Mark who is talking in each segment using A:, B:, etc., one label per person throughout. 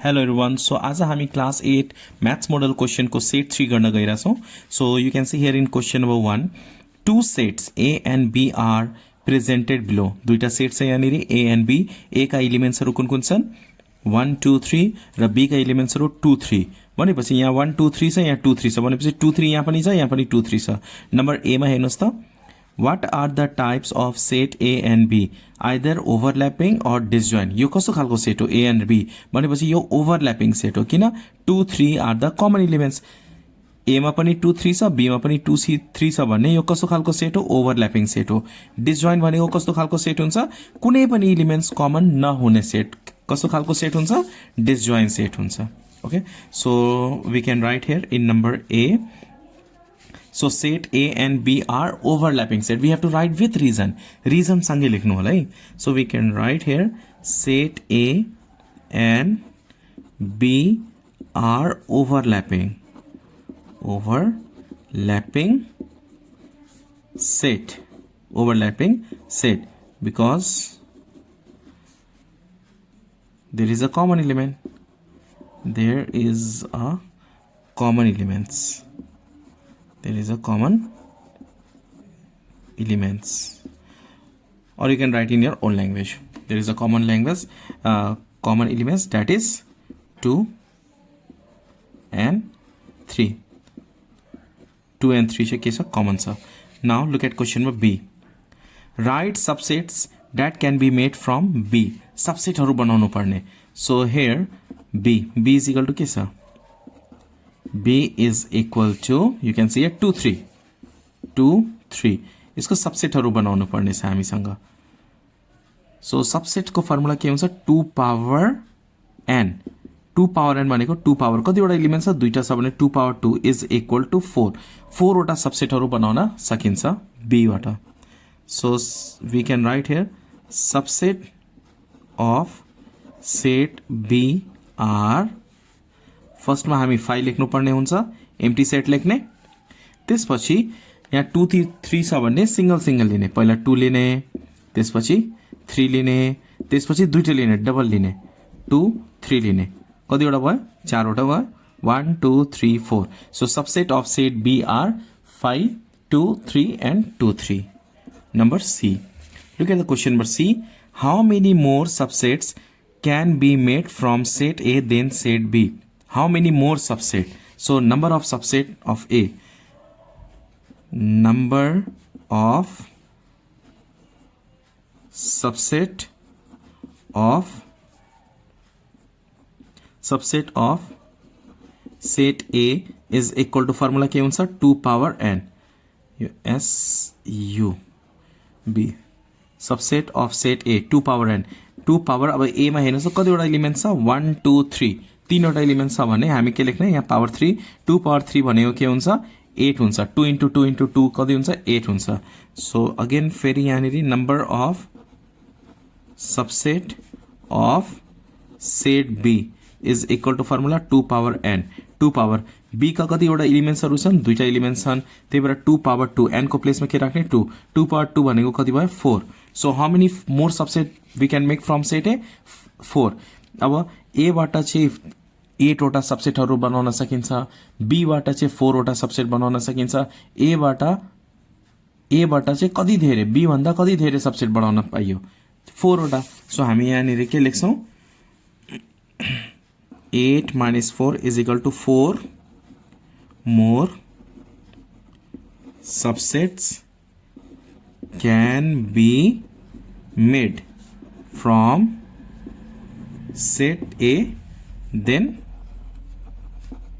A: Hello everyone so आज हामी class 8 maths model क्वेसनको सेट 3 गर्न गइरहेछौँ so you can see here in question number 1 two sets A and B are presented below दुईटा set छ यहाँनिर ए एन्ड बी ए का इलिमेन्ट्सहरू कुन कुन छन् 1 2 3 र बी का इलिमेन्ट्सहरू 2 3 भनेपछि यहाँ 1 2 3 छ यहाँ 2 3 छ भनेपछि 2 3 यहाँ पनि छ यहाँ पनि 2 3 छ नम्बर ए मा हेर्नुहोस् त What are the types of set A and B? Either overlapping or disjoint. यो कस्तो खालको सेट हो A and B भनेपछि यो overlapping सेट हो किन 2 3 are the common elements. A मा पनि 2 3 छ B मा पनि 2 3 छ भन्ने यो कस्तो खालको सेट हो ओभरल्यापिङ सेट हो डिसजोइन्ट भनेको कस्तो खालको सेट हुन्छ कुनै पनि एलिमेन्ट्स कमन नहुने सेट कस्तो खालको सेट हुन्छ डिसजोइन्ट सेट हुन्छ okay so we can write here in number A. So set A and B are overlapping set. We have to write with reason. Reason सँगै लेख्नु होला है. So we can write here set A and B are overlapping. Overlapping set. Overlapping set because there is a common element. There is a common elements. There is a common elements or you can write in your own language there is a common language common elements that is 2 and 3 2 and 3 चाहिँ के छ common छ now look at question number B write subsets that can be made from B subset हरु बनाउनु पर्ने so here B is equal to के छ B is equal to you can see here 2 3 इसको सबसेटहरु बनाउनु पर्ने छ हामीसँग सो सबसेटको फर्मुला के हुन्छ 2 पावर n 2 पावर n भनेको 2 पावर कतिवटा एलिमेन्ट छ दुईटा छ भने 2 पावर 2 इज इक्वल टु 4 वटा सबसेटहरु बनाउन सकिन्छ B बाट so we can write here subset of set B are first में हामी 5 लेख्नु पर्ने हुन्छ एम्प्टी सेट लेख्ने त्यसपछि यहाँ 2 3 छ भन्ने सिंगल लिने पहिला 2 लिने त्यसपछि 3 लिने त्यसपछि दुईटा लिने डबल लिने 2 3 लिने कतिवटा भयो चारवटा भयो 1 2 3 4 so subset of set B are 5 2 3 and 2 3 नंबर C look at the question number C how many more subsets can be made from set A than set B how many more subset so number of subset of A number of subset of set A is equal to formula के हुन्छ 2 power n S U B subset of set A 2 power n 2 power अब A मा हेर्नुस् कतिवटा element छ 1 2 3 तीनवटा element छ भने हामी के लेख्ने यहाँ पावर 3 2 पावर 3 भनेको के हुन्छ 8 हुन्छ 2 into 2 into 2 कति हुन्छ 8 हुन्छ सो अगेन फेरि यहाँनिर number of subset of set B is equal to formula 2 power n 2 power B का कतिवटा एलिमेन्ट्सहरु छन् दुईटा एलिमेन्ट्स छन् त्यही भएर 2 पावर 2 n को प्लेसमा के राख्ने 2 पावर 2 भनेको कति भयो 4 so how many more subset we can make from set A 4 अब A बाट चाहिँ 8 वटा सबसेटहरु बनाउन सकिन्छ B बाट चाहिँ 4 वटा सबसेट बनाउन सकिन्छ A बाट चाहिँ कति धेरै B भन्दा कति धेरै सबसेट बनाउन पाइयो 4 वटा सो हामी यहाँनिर के लेख्छौं 8 minus 4 is equal to 4 more subsets can be made from set A then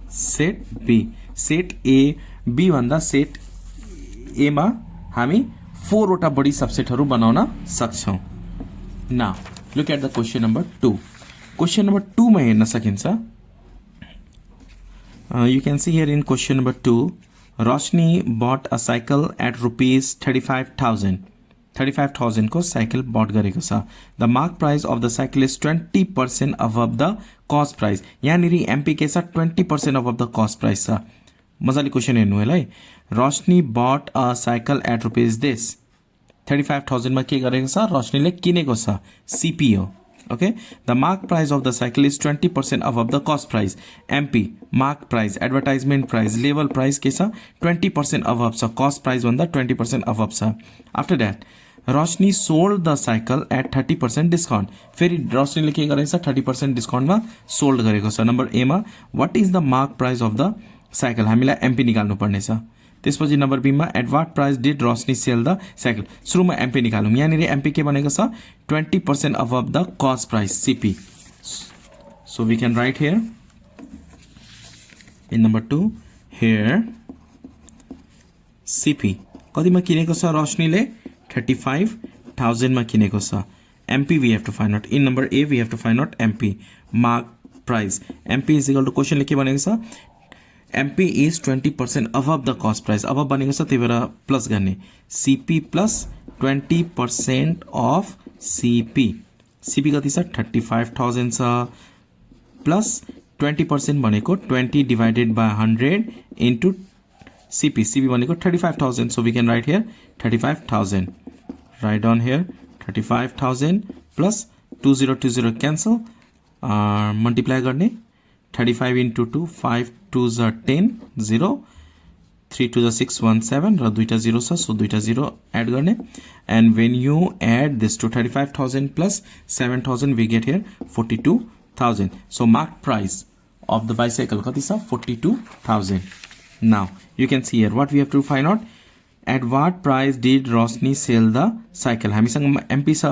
A: set B set A B भन्दा set A मा हामी 4 वटा बढी सबसेटहरु बनाउन सक्छौं now look at the question number 2 question number 2 मा हेर्न सकिन्छ you can see here in question number 2 Roshni bought a cycle at rupees 35,000 को साइकल बट गरेको छ the mark price of the cycle is 20% अबभ the cost price यहाँनिर MP के छ 20% अबभ the cost price छ मजाले क्वेशन हेर्नु होला है Roshni but a cycle at rupees this 35,000 मा के गरेको छ रोशनीले किनेको छ सीपी हो Okay, the mark price of the cycle is 20% above the cost price. MP mark price, advertisement price, label price के छ 20% above छ, cost price भन्दा 20% above छ. After that, Roshni sold the cycle at 30% discount. फेरि रोशनीले के गरेको छ 30% discount मा सोल्ड गरेको छ. नम्बर ए मा what is the mark price of the cycle, हामीलाई MP निकाल्नु पर्ने छ. त्यसपछि नम्बर बी मा at what price did Roshni sell the cycle. सुरुमा एमपी निकालौं. यहाँनिर एमपी के भनेको छ 20% above the cost price CP. So we can write here in number 2 here CP कतिमा किनेको छ रोशनीले 35,000 मा किनेको छ. MP we have to find out. In number A we have to find out MP mark price. MP is equal to question ले के भनेको छ MP is 20% above the cost price. above बनेको छ त्यही भएर प्लस गर्ने CP plus 20% of CP. CP कति छ 35,000 छ plus 20% भनेको 20 divided by 100 into CP. CP भनेको 35,000. So we can write here 35,000. Write down here 35,000 plus 2020 cancel. Multiply गर्ने 35 into 2 5 2s are 10 0 3 2s are 6 1 7 र दुईटा 0 छ. सो दुईटा 0 एड गर्ने and when you add this to 35,000 plus 7,000 we get here 42,000. so mark price of the bicycle कति छ 42,000. now you can see here what we have to find out. at what price did Roshni sell the cycle, हामीसँग MP छ.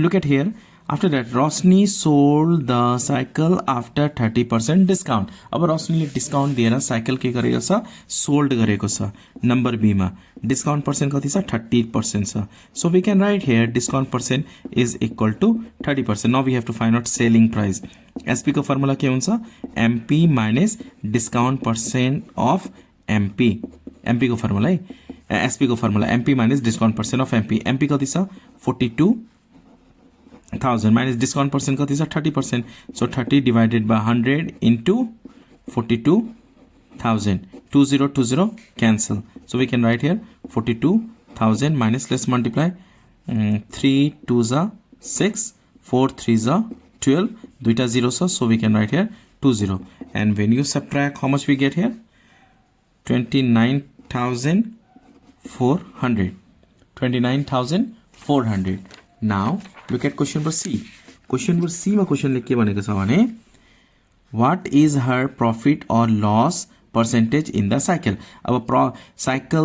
A: look at here. After that, Roshni sold the cycle after 30% discount. अब रोशनीले discount दिएर cycle के गरेको छ sold गरेको छ. Number B मा डिस्काउन्ट पर्सेन्ट कति छ 30% छ. So we can write here discount percent is equal to 30%. Now we have to find out selling price. SP को फर्मुला के हुन्छ MP minus discount percent of MP. MP को formula है SP को formula MP minus discount percent of MP. MP कति छ 42,000 minus discount percent कति छ 30%. so 30 divided by 100 into 42,000. 2020 cancel. so we can write here 42,000 minus, let's multiply 3 2s are 6 4 3s are 12 दुईटा 0 छ. so we can write here 20 and when you subtract how much we get here 29,400. 29,400. now look at question number C. question number C मा क्वेशनले के भनेको छ भने what is her profit or loss percentage in the cycle. अब cycle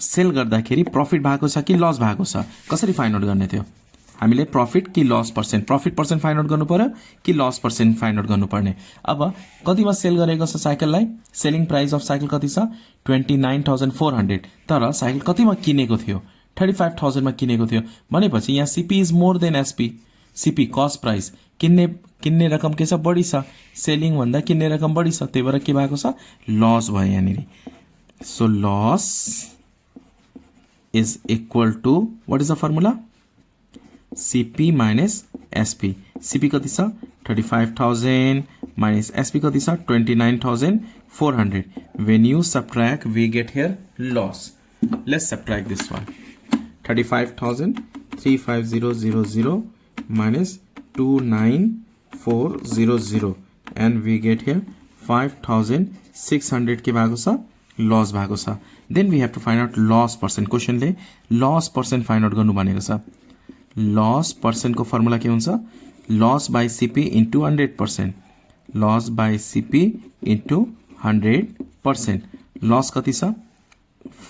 A: sale गर्दाखेरि profit भएको छ कि लस भएको छ कसरी फाइन्ड आउट गर्ने थियो हामीले प्रॉफिट कि loss percent. Profit percent find out गर्नु पर्यो कि लस पर्सेन्ट फाइन्ड आउट गर्नु पर्ने. अब कतिमा सेल गरेको छ साइकललाई सेलिङ प्राइस अफ साइकल कति छ 29,400. तर साइकल कतिमा किनेको थियो 35,000 मा किनेको थियो भनेपछि यहाँ CP is more than SP. CP cost price किन्ने रकम के छ बढी छ सेलिङ भन्दा किन्ने रकम बढी छ त्यही भएर के भएको छ लस भयो यहाँनिर. So loss is equal to what is the formula CP minus SP. CP कति छ 35,000 माइनस SP कति छ 29,400. when you subtract we get here loss. let's subtract this one 35,000 35000 minus 29,400 and we get here 5,600 के भएको छ loss भएको छ. then we have to find out loss percent. Question ले loss percent find out गर्नु भनेको छ. loss percent को फर्मुला के हुन्छ loss by CP into 100%. loss by CP into 100%. loss कति छ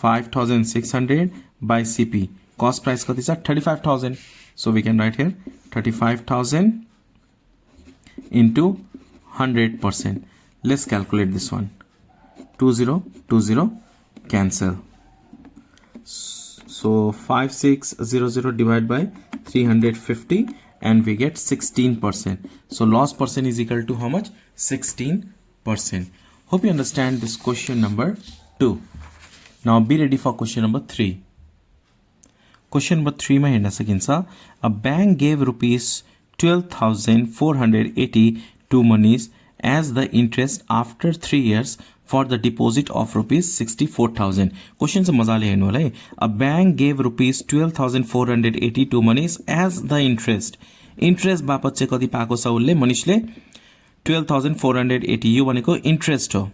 A: 5,600 by CP. cost price कति छ 35,000. so we can write here 35,000 into 100%. let's calculate this one 2020 cancel. so 5600 divided by 350 and we get 16%. so loss percent is equal to how much 16%. hope you understand this question number 2. now be ready for question number 3. question number 3 मा हेर्न सकिन्छ a bank gave rupees 12,480 to monies as the interest after 3 years for the deposit of rupees 64,000. question चाहिँ मजाले हेर्नु होला है. a bank gave rupees 12,480 to monies as the interest. Interest बापत चाहिँ कति पाएको छ उसले मनिषले 12,480 यो भनेको इन्ट्रेस्ट हो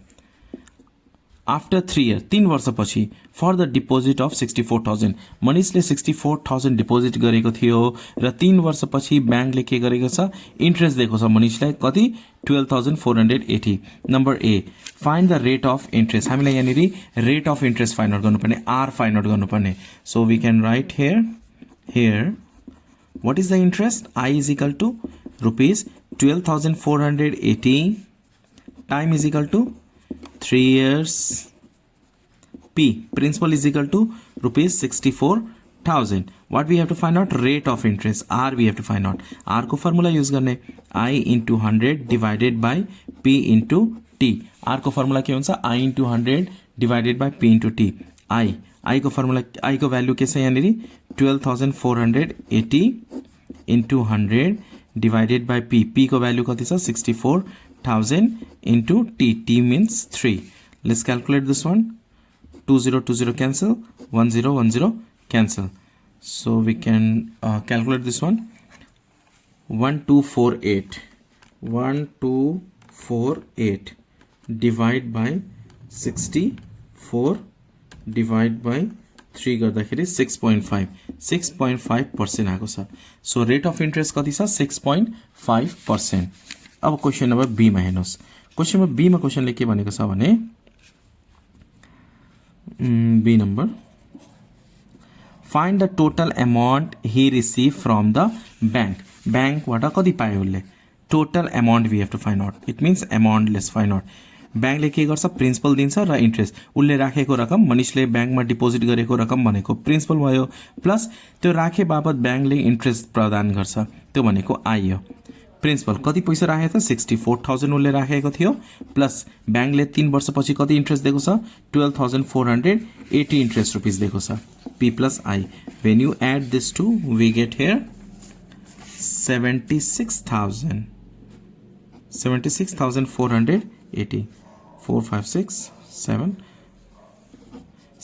A: आफ्टर 3 year 3 वर्षपछि फर द डिपोजिट अफ 64,000 मनिषले 64,000 डिपोजिट गरेको थियो र 3 वर्षपछि ब्याङ्कले के गरेको छ इन्ट्रेस्ट दिएको छ मनिषलाई कति 12,480 number A find the rate of interest हामीलाई यहाँनिर rate of interest find out गर्नुपर्ने आर फाइन्ड आउट गर्नुपर्ने so we can write here what is the interest I is equal to rupees 12,480 time is equal to 3 years P principal is equal to rupees 64,000 what we have to find out rate of interest R we have to find out R को formula use करने I into 100 divided by P into T R को formula क्या होगा I into 100 divided by P into T I को formula I को value कैसे है यानी 12,480 into 100 divided by P को value कति छ 64,000 into T means 3 let's calculate this one 20 cancel 10 cancel so we can calculate this one 1248 divide by 64 divide by 3 गर्दाखेरि 6.5% आएको छ सो रेट अफ इन्ट्रेस्ट कति छ 6.5%। अब क्वेशन नम्बर बी मा हेर्नुस् क्वेशन नम्बर बी मा क्वेशनले के भनेको छ भने B number find the total amount he receive from the ब्याङ्कबाट कति पायो उसले total amount we have to find out it means amount let's find out ब्याङ्कले के गर्छ प्रिन्सिपल दिन्छ र इन्ट्रेस्ट उसले राखेको रकम मनिषले ब्याङ्कमा डिपोजिट गरेको रकम भनेको प्रिन्सिपल भयो प्लस त्यो राखे बापत ब्याङ्कले इन्ट्रेस्ट प्रदान गर्छ त्यो भनेको आई हो प्रिन्सिपल कति पैसा राखेको छ 64,000 उसले राखेको थियो प्लस ब्याङ्कले 3 वर्षपछि कति इन्ट्रेस्ट दिएको छ 12,480 इन्ट्रेस्ट रुपीस दिएको छ P plus I when you add this two we get here 76,480 4 5 6 7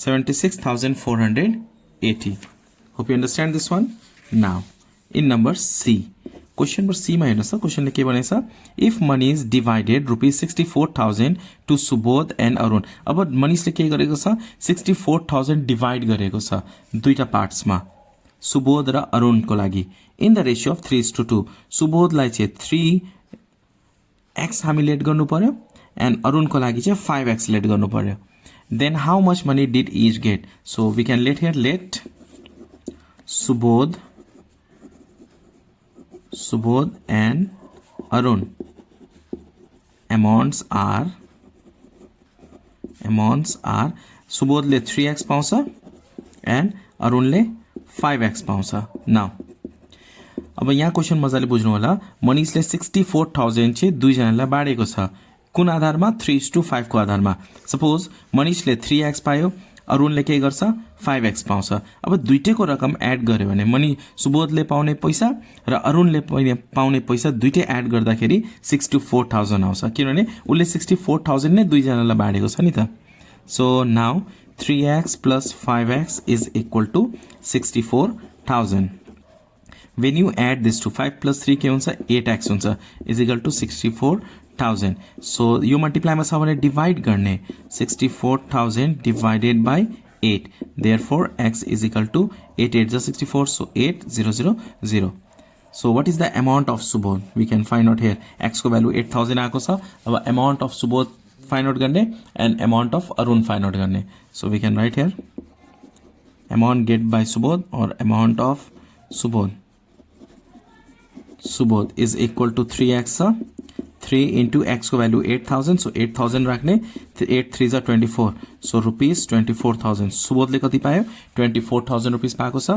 A: 76,480 hope you understand this one now in number C question number C मा हेर्नुस् त क्वेशनले के भनेछ if money is divided rupees 64,000 to Subodh and Arun अब मनिषले के गरेको छ 64,000 divide गरेको छ दुईटा पार्ट्स मा सुबोध र अरुण को लागि in the ratio of 3:2 सुबोधलाई चाहिँ 3x हामी लेट गर्नु पर्यो and Arun को लागि चाहिँ 5x लेट गर्नु पर्यो then how much money did each get so we can let here let Subodh and Arun amounts are Subodhले 3x पाउँछ and Arunले 5x पाउँछ now अब यहाँ क्वेशन मजाले बुझ्नु होला मनिषले 64,000 चाहिँ दुई जनालाई बाडेको छ कुन आधारमा 3:5 को आधारमा सपोज मनिषले 3x पायो अरुणले के गर्छ 5x पाउँछ अब दुईटैको रकम एड गर्यो भने सुबोधले पाउने पैसा र अरुणले पाउने पैसा दुईटै एड गर्दाखेरि 64,000 आउँछ किनभने उले 64,000 नै दुई जनालाई बाडेको छ नि त so now 3x plus 5x is equal to 64,000 when you add this to 5 plus 3 के हुन्छ 8x हुन्छ is equal to 64,000 so यो मल्टिप्लाई मा छ भने डिवाइड गर्ने 64,000 divided by 8 therefore x is equal to 8 8 is 64 so 8000 so what is the amount of Subodh we can find out here x को value 8,000 आएको छ अब amount of Subodh find out गर्ने and amount of Arun find out गर्ने so we can write here amount get by Subodh or amount of Subodh is equal to 3x 3 into x को value 8,000 so 8,000 राख्ने 8 3s are 24 so rupees 24,000 सुबोधले कति पायो 24,000 rupees पाएको छ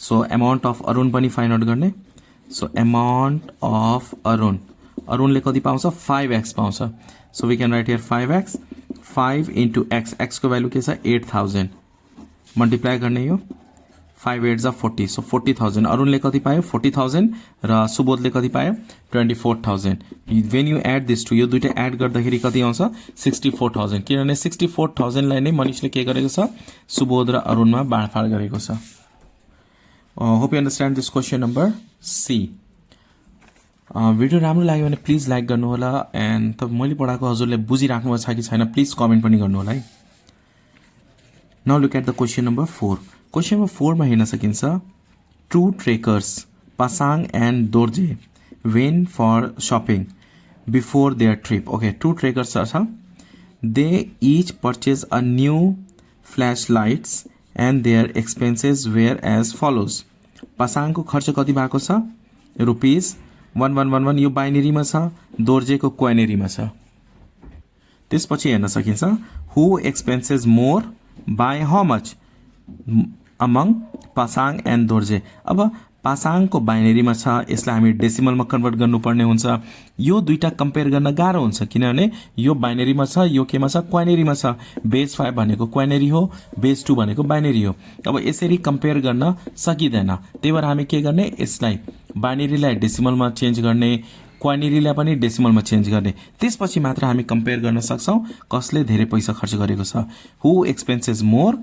A: so amount of Arun पनि find out गर्ने so amount of Arunले कति पाउँछ 5x पाउँछ so we can write here 5x 5 into x को value के छ 8,000 मल्टिप्लाई गर्ने यो 5 8s are 40 so 40,000 अरुणले कति पायो 40,000 र सुबोधले कति पायो 24,000 when you add this to यो दुईटा एड गर्दाखेरि कति आउँछ 64,000 किनभने 64,000 लाई नै मनिषले के गरेको छ सुबोध र अरुणमा बाँडफाड गरेको छ hope you understand this question number C video राम्रो लाग्यो भने प्लिज लाइक गर्नु होला एन्ड त मैले पढाएको हजुरले बुझिराख्नु भएको छ कि छैन प्लिज कमेन्ट पनि गर्नु होला है। Now look at the question number 4। Question number 4 मा हेर्न सकिन्छ two trekkers Pasang and Dorje went for shopping before their trip. Okay, two trekkers छ, they each purchase a new flash lights and their expenses were as follows. पासाङको खर्च कति भएको छ ₹1111, यो बाइनेरीमा छ, दोर्जेको क्वाइनेरीमा छ। त्यसपछि हेर्न सकिन्छ who expenses more by how much among Pasang and Dorje. अब पासाङको बाइनेरीमा छ, यसलाई हामी डेसिमलमा कन्भर्ट गर्नुपर्ने हुन्छ। यो दुईटा कम्पेयर गर्न गाह्रो हुन्छ किनभने यो बाइनेरीमा छ, यो केमा छ, क्वाइनेरीमा छ। बेस 5 भनेको क्वाइनेरी हो, बेस 2 भनेको बाइनेरी हो। अब यसरी कम्पेयर गर्न सकिँदैन, त्यही भएर हामी के गर्ने, यसलाई बाइनेरीलाई डेसिमलमा चेन्ज गर्ने, क्वाइनेरीलाई पनि डेसिमलमा चेन्ज गर्ने, त्यसपछि मात्र हामी कम्पेयर गर्न सक्छौँ कसले धेरै पैसा खर्च गरेको छ। Who expenses more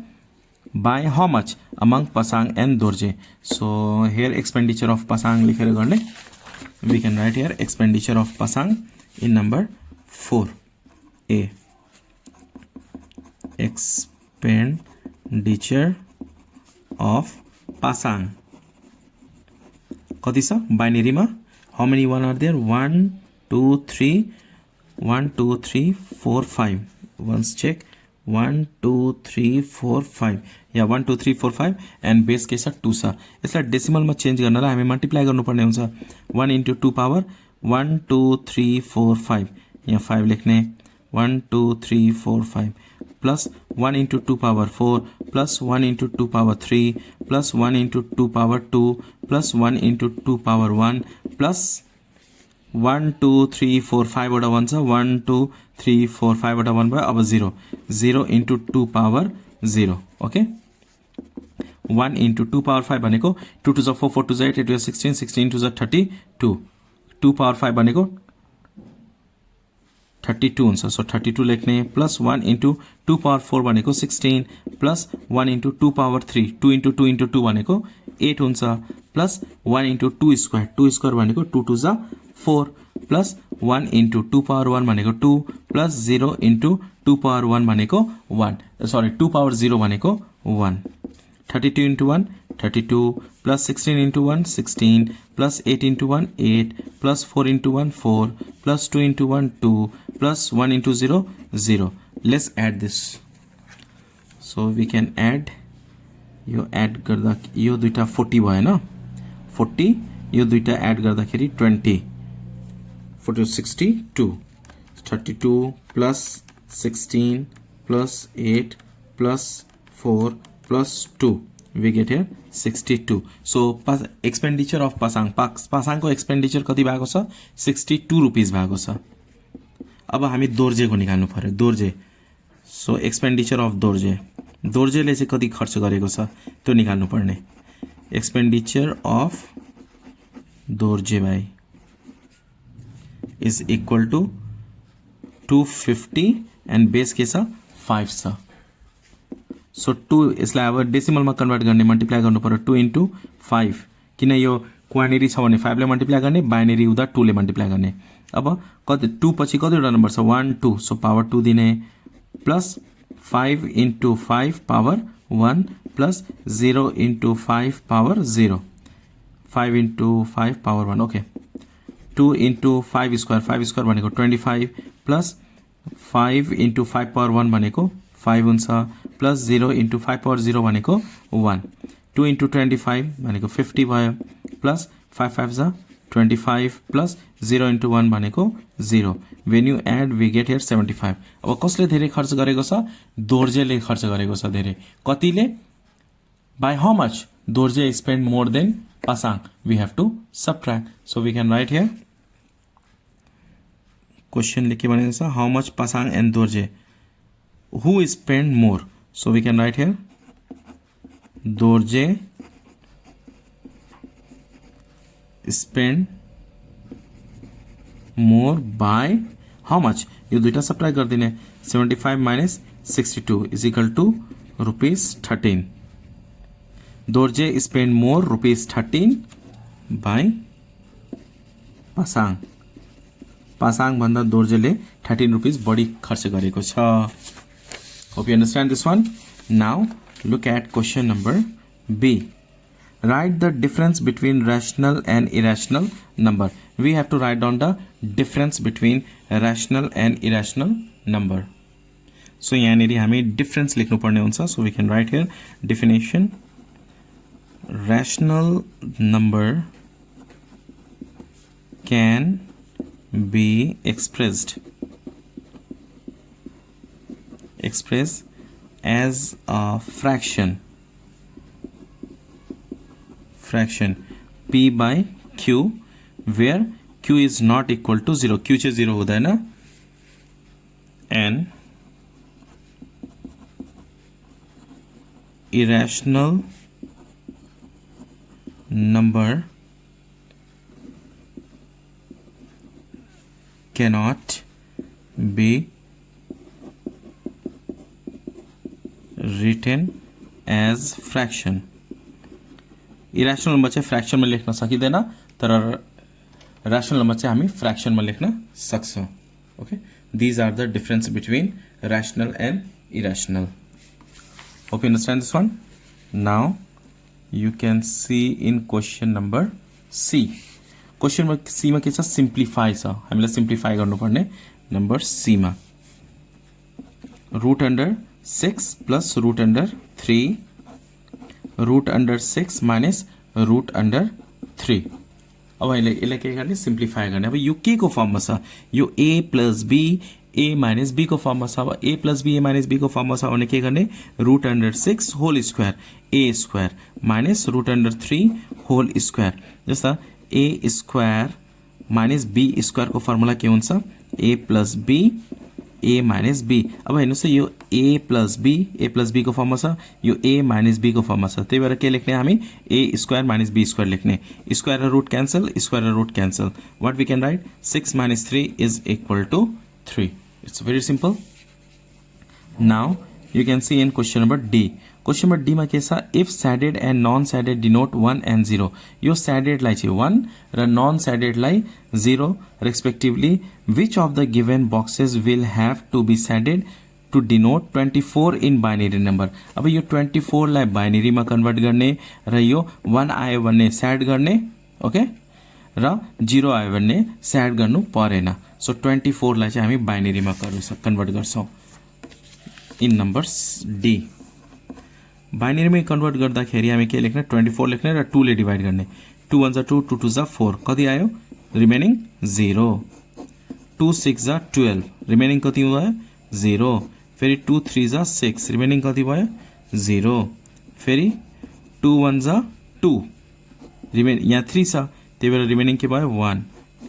A: by how much among Pasang and Dorje. So here expenditure of Pasang लेखेर गर्ने, we can write here expenditure of Pasang in number 4a. Expenditure of Pasang कति छ बाइनेरीमा, how many one are there, 1 2 3 1 2 3 4 5, once check 1 2 3 4 5 yeah 1 2 3 4 5 and base के छ 2 छ। यसलाई डेसिमलमा change गर्नलाई हामी मल्टिप्लाई गर्नुपर्ने हुन्छ। 1 into 2 power 1 2 3 4 5, यहाँ 5 लेख्ने, 1 2 3 4 5 plus 1 into 2 power 4 plus 1 into 2 power 3 plus 1 into 2 power 2 plus 1 into 2 power 1 plus 1 2 3 4 5 वटा 1 छ, 1 2 3 4 5 वटा 1 भयो। अब 0 0 into 2 power 0। Okay, 1 into 2 power 5 भनेको 2 to 4 4 to 8 8 to 16 16 to 32, 2 power 5 भनेको 32 हुन्छ। सो 32 लेख्ने, प्लस 1 into 2 power 4 भनेको 16 plus 1 into 2 power 3 2 into 2 into 2 भनेको 8 हुन्छ, प्लस 1 into 2 स्क्वायर 2 स्क्वायर भनेको 2 to 4 प्लस 1 into 2 power 1 भनेको 2 प्लस 0 into 2 power 1 भनेको 1, सरी 2 power 0 भनेको 1। 32 into 1 32 plus 16 into 1 16 plus 8 into 1 8 plus 4 into 1 4 plus 2 into 1 2 plus 1 into 0 0। Let's add this. So we can add, यो add गर्दा यो दुईटा 40 भएन, 40 यो दुईटा एड गर्दाखेरि 20 40 62 32 plus 16 plus 8 plus 4 plus 2, we get here 62। So expenditure of Pasang, पासाङको expenditure कति भएको छ 62 रुपीज भएको छ। अब हामी दोर्जेको निकाल्नु पर्यो, Dorje. So expenditure of Dorje, दोर्जेले चाहिँ कति खर्च गरेको छ त्यो निकाल्नु पर्ने। एक्सपेन्डिचर अफ दोर्जे भाइ is equal to 250 and base के छ 5 छ। सो 2 यसलाई अब डेसिमलमा कन्भर्ट गर्ने, मल्टिप्लाई गर्नु पर्यो 2 into 5, किन यो क्वाइनेरी छ भने 5 ले मल्टिप्लाई गर्ने, बाइनेरी हुँदा 2 ले मल्टिप्लाई गर्ने। अब कति 2 पछि कतिवटा नम्बर छ 1 2, सो पावर 2 दिने, plus 5 into 5 power 1 plus 0 into 5 power 0, 5 into 5 power 1। Okay, 2 into 5 square भनेको 25 प्लस 5 into 5 पावर 1 भनेको 5 हुन्छ, प्लस 0 into 5 पावर 0 भनेको 1, 2 into 25 भनेको 50 भयो, प्लस 5 5 जा 25 प्लस 0 into 1 भनेको 0। When you add we get here 75। अब कसले धेरै खर्च गरेको छ, दोर्जेले खर्च गरेको छ धेरै। कतिले, by how much Dorje spend more than Pasang, we have to subtract। So we can write here, question ले के भनेको छ, how much Pasang and Dorje, who spend more, so we can write here Dorje spend more by how much, यो दुईटा subtract गरिदिने, 75 minus 62 is equal to ₹13। Dorje spend more ₹13 by Pasang Pasang भन्दा दोर्जेले 13 rupees बढी खर्च गरेको छ. Hope you understand this one. Now look at question number B. Write the difference between rational and irrational number. We have to write down the difference between rational and irrational number. So यहाँनिर हामी difference लेख्नु पर्ने हुन्छ. So we can write here definition. Rational number can be expressed as a fraction p by q where q is not equal to 0. q चाहिँ 0 हुँदैन and irrational number cannot be written as fraction. Irrational number चाहिँ fraction में लेख्न सकिदैन तर rational number चाहिँ हामी fraction में लेख्न सक्छौं. Okay, these are the difference between rational and irrational. Hope you understand this one. Now you can see in question number C. Question number C मा के छ, सिम्प्लिफाई छ. हामीलाई सिम्प्लिफाई गर्नुपर्ने नम्बर C मा √6 plus √3 √6 minus √3. अब यसलाई के गर्ने, सिम्प्लिफाई गर्ने. अब यो के को फर्ममा छ, यो a plus b a minus b को फर्ममा छ. अब a plus b a minus b को फर्ममा छ भने के गर्ने, √6 whole square a square minus √3 whole square. जस्ता a square minus b square को फर्मुला के हुन्छ, a plus b a minus b. अब हेर्नुस् यो a plus b को फर्ममा छ, यो a minus b को फर्ममा छ. त्यही भएर के लेख्ने हामी, a square minus b square लेख्ने. स्क्वायर र रूट क्यान्सल, स्क्वायर र root cancel. What we can write, 6 minus 3 is equal to 3. It's very simple. Now you can see in question number D. Question number D मा के छ, if shaded and non shaded denote 1 and 0. यो shaded लाई चाहिँ 1 र non shaded लाई 0 respectively, which of the given boxes will have to be shaded to denote 24 in binary number. अब यो 24 लाई बाइनरी मा कन्भर्ट गर्ने र यो 1 आयो भने स्याड गर्ने, ओके, र 0 आयो भने स्याड गर्नु परेन. सो 24 लाई चाहिँ हामी बाइनरी मा कन्भर्ट गर्छौं इन नम्बर डी. बाइनरी में कन्भर्ट गर्दाखेरि हामी के लेख्ने, 24 लेख्ने र 2 ले डिवाइड गर्ने. 2 1 2 2 2 4 कति आयो, रिमेनिङ 0. 2 6 12 रिमेनिङ कति भयो, 0. फेरि 2 3 6 रिमेनिङ कति भयो, 0. फेरि 2 1 2 रिमेन यहाँ 3 छ, त्यही भएर रिमेनिङ के भयो, 1.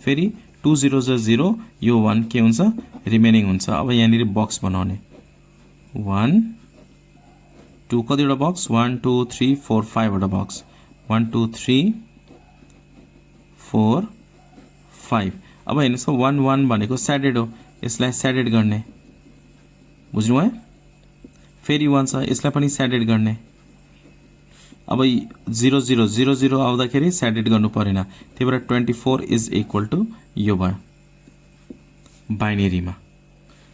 A: फेरि 2 0 0 यो 1 के हुन्छ, रिमेनिङ हुन्छ. अब यहाँनिर बक्स बनाउने, 1 2 कतिवटा बक्स, 1 2 3 4 5 वटा बक्स, 1 2 3 4 5. अब हेर्नुस् 1 1 भनेको स्याडेड हो, यसलाई स्याडेड गर्ने, बुझ्नुभयो. फेरि 1 छ, यसलाई पनि स्याडेड गर्ने. अब 0 0 0 0 आउँदाखेरि स्याडेड गर्नु परेन, त्यही भएर 24 इज इक्वल टु यो भयो बाइनरीमा.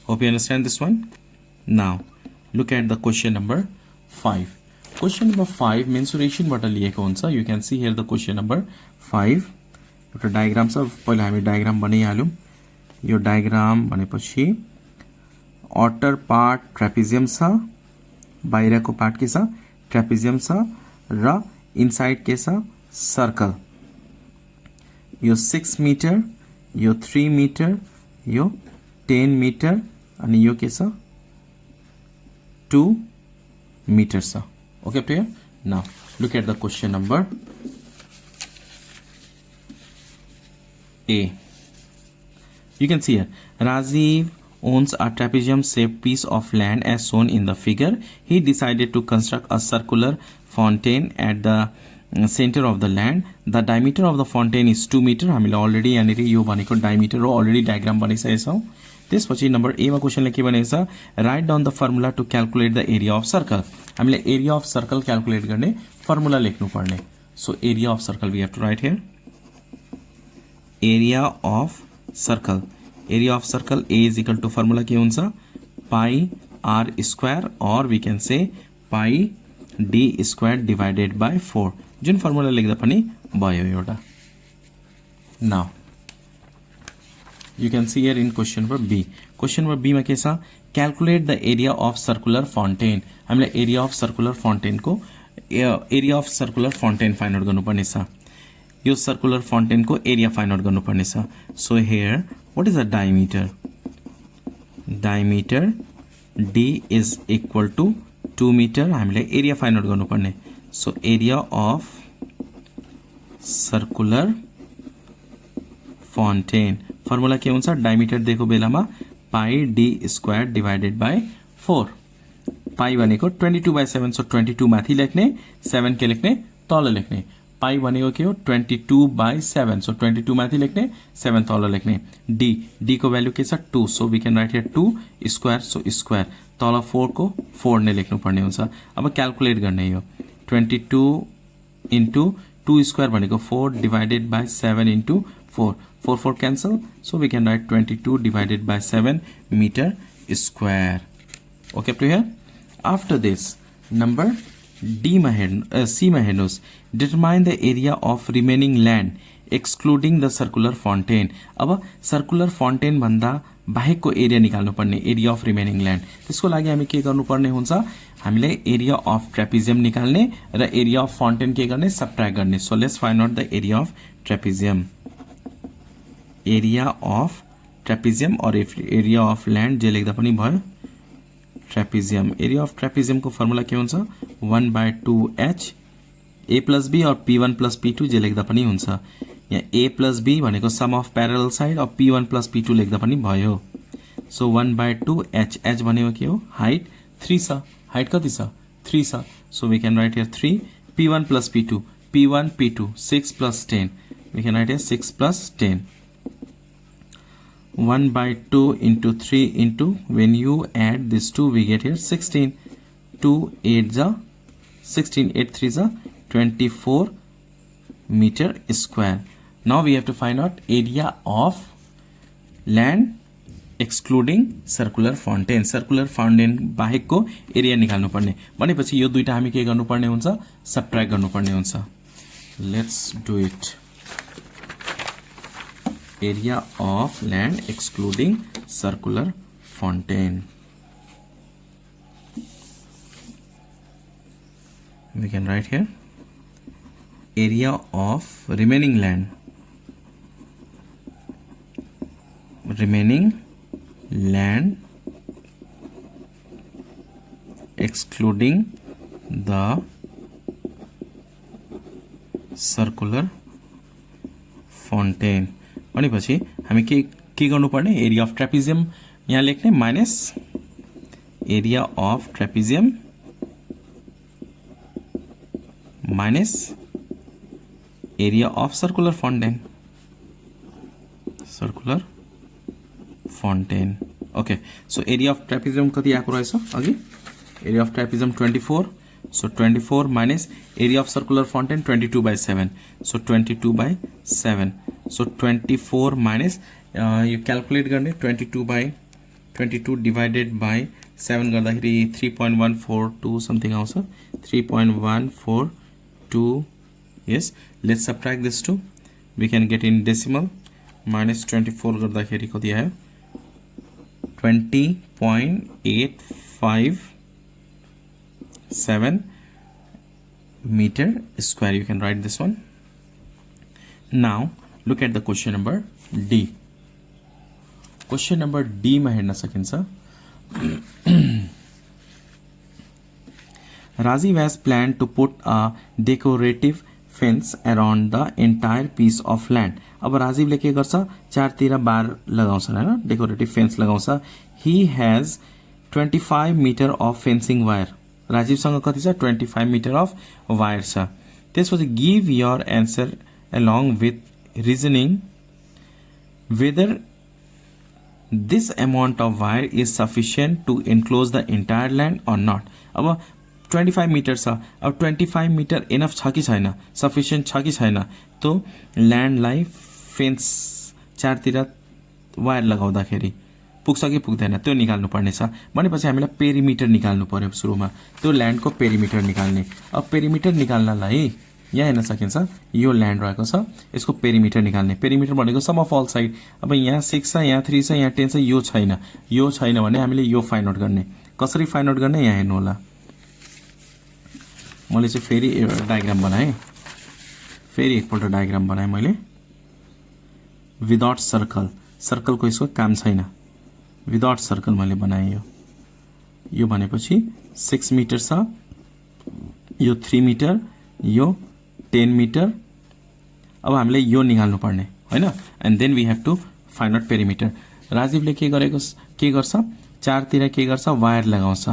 A: Hope you understand this one. Now look at the question number 5. Question number 5 मेन्सुरेसनबाट लिएको हुन्छ. You can see here the question number 5. एउटा डायग्राम छ, पहिला हामी डायग्राम बनाइहालौं. यो डायग्राम भनेपछि आउटर पार्ट ट्रेपेजियम छ, बाहिरको पार्ट के छ, ट्रेपेजियम छ, र इनसाइड के छ, सर्कल. यो 6 मिटर, यो 3 मिटर, यो 10 मिटर, अनि यो के छ, 2 meters. Okay, player. Now look at the question number A. You can see here, Rajiv owns a trapezium shaped piece of land as shown in the figure. He decided to construct a circular fountain at the center of the land. The diameter of the fountain is 2 meter. हामीले already यहाँनिर यो भनेको diameter हो, already diagram बनाइसकेका छौं. त्यसपछि number ए मा क्वेशनले के भनेको छ, write down the formula to calculate the area of circle. हामीले एरिया अफ सर्कल क्याल्कुलेट गर्ने फर्मुला लेख्नु पर्ने. So area of circle we have to write here area of circle A is equal to formula के हुन्छ pi r square और we can say pi d square divided by 4 जुन formula लेख्दा पनि भयो एउटा. Now you can see here in question number B. Question number B मा के छ calculate the area of circular fountain. हामीलाई area of circular fountain को area of circular fountain find out गर्नुपर्ने छ. यो circular fountain को area find out गर्नुपर्ने छ. So here what is the diameter? Diameter D is equal to 2 meter. हामीलाई area find out गर्नुपर्ने. So area of circular fountain formula के हुन्छ डायमिटर दिएको बेलामा पाई डी स्क्वायर डिवाइडेड बाई 4. पाई भनेको 22/7 सो 22 माथि लेख्ने 7 के लेख्ने तल लेख्ने. पाई भनेको के हो 22/7 सो 22 माथि लेख्ने 7 तल लेख्ने. डी को भ्यालु के छ 2 so we can write here 2 square so square तल 4 को 4 नै लेख्नु पर्ने हुन्छ. अब क्याल्कुलेट गर्ने यो 22 इन्टु 2 स्क्वायर भनेको 4 divided by 7 into 4 4 cancel, so we can write 22 divided by 7 meter square. Okay up to here. After this number D मा C मा हेर्नुस् determine the area of remaining land excluding the circular fountain. अब circular fountain भन्दा बाहेकको area निकाल्नु पर्ने area of remaining land. त्यसको लागि हामी के गर्नुपर्ने हुन्छ हामीले एरिया अफ ट्रेपिजियम निकाल्ने र एरिया अफ फाउन्टेन के गर्ने सबट्र्याक्ट गर्ने. So let's find out the area of trapezium. Area of trapezium और एरिया अफ ल्यान्ड जे लेख्दा पनि भयो ट्रेपिजियम. एरिया अफ ट्रेपिजियमको फर्मुला के हुन्छ 1/2h a प्लस बी और p1 प्लस p2 जे लेख्दा पनि हुन्छ. यहाँ a प्लस बी भनेको सम अफ प्यारल साइड और p1 प्लस p2 लेख्दा पनि भयो. सो 1/2h h भनेको के हो हाइट 3 छ. हाइट कति छ 3 छ. So we can write here 3 p1 plus p2 p1 p2 6 plus 10 we can write here 6 plus 10. 1/2 into 3 into when you add this 2 we get here 16. 2 8 जा 16 8 3 जा 24 meter square. Now we have to find out area of land excluding circular fountain. Circular fountain बाहेकको area निकाल्नु पर्ने भनेपछि यो दुईटा हामी के गर्नुपर्ने हुन्छ सबट्र्याक्ट गर्नुपर्ने हुन्छ. Let's do it. Area of land excluding circular fountain. We can write here area of remaining land. Remaining land excluding the circular fountain. भनेपछि हामी के गर्नुपर्ने एरिया अफ ट्रेपिजियम यहाँ लेख्ने minus area of trapezium minus area of circular fountain. Okay so area of trapezium कति आएको रहेछ अघि area of trapezium 24. So 24 minus area of circular fountain 22/7 so 22/7. So 24 minus यो क्याल्कुलेट गर्ने 22/22 डिवाइडेड बाई 7 गर्दाखेरि 3.142 something आउँछ 3.142. Yes let's subtract this two we can get in decimal minus 24 गर्दाखेरि कति आयो 20.857 meter square. You can write this one. Now look at the question number D. Question number D मा हेर्न सकिन्छ Rajiv has planned to put a decorative fence around the entire piece of land. अब राजीवले के गर्छ चारतिर बार लगाउँछ हैन decorative फेन्स लगाउँछ. He has 25 meter of fencing wire. राजीवसँग कति छ 25 meter of wire छ. त्यसपछि give your answer along with reasoning whether this amount of wire is sufficient to enclose the entire land or not. अब 25 मिटर छ. अब 25 metre enough छ कि छैन सफिसिएन्ट छ कि छैन तो ल्यान्डलाई फेन्स चारतिर वायर लगाउँदाखेरि पुग्छ कि पुग्दैन त्यो निकाल्नु पर्ने छ भनेपछि हामीलाई पेरिमिटर निकाल्नु पर्यो सुरुमा त्यो ल्यान्डको पेरिमिटर निकाल्ने अब पेरिमिटर निकाल्नलाई यहाँ हेर्न सकिन्छ यो ल्यान्ड रहेको छ यसको पेरिमिटर निकाल्ने पेरिमिटर भनेको सम अफ अल साइड अब यहाँ 6 छ यहाँ 3 छ यहाँ 10 छ यो छैन भने हामीले यो फाइन्ड आउट गर्ने कसरी फाइन्ड आउट गर्ने यहाँ हेर्नु होला मैले चाहिँ फेरि डायग्राम बनाएँ फेरि एकपल्ट डायग्राम बनाएँ मैले विदाउट सर्कलको यसको काम छैन विदाउट सर्कल मैले बनाएँ यो भनेपछि 6 मिटर छ यो 3 मिटर यो 10 मिटर अब हामीले यो निकाल्नु पर्ने हैन and then we have to find out perimeter राजीवले के गर्छ चारतिर के गर्छ वायर लगाउँछ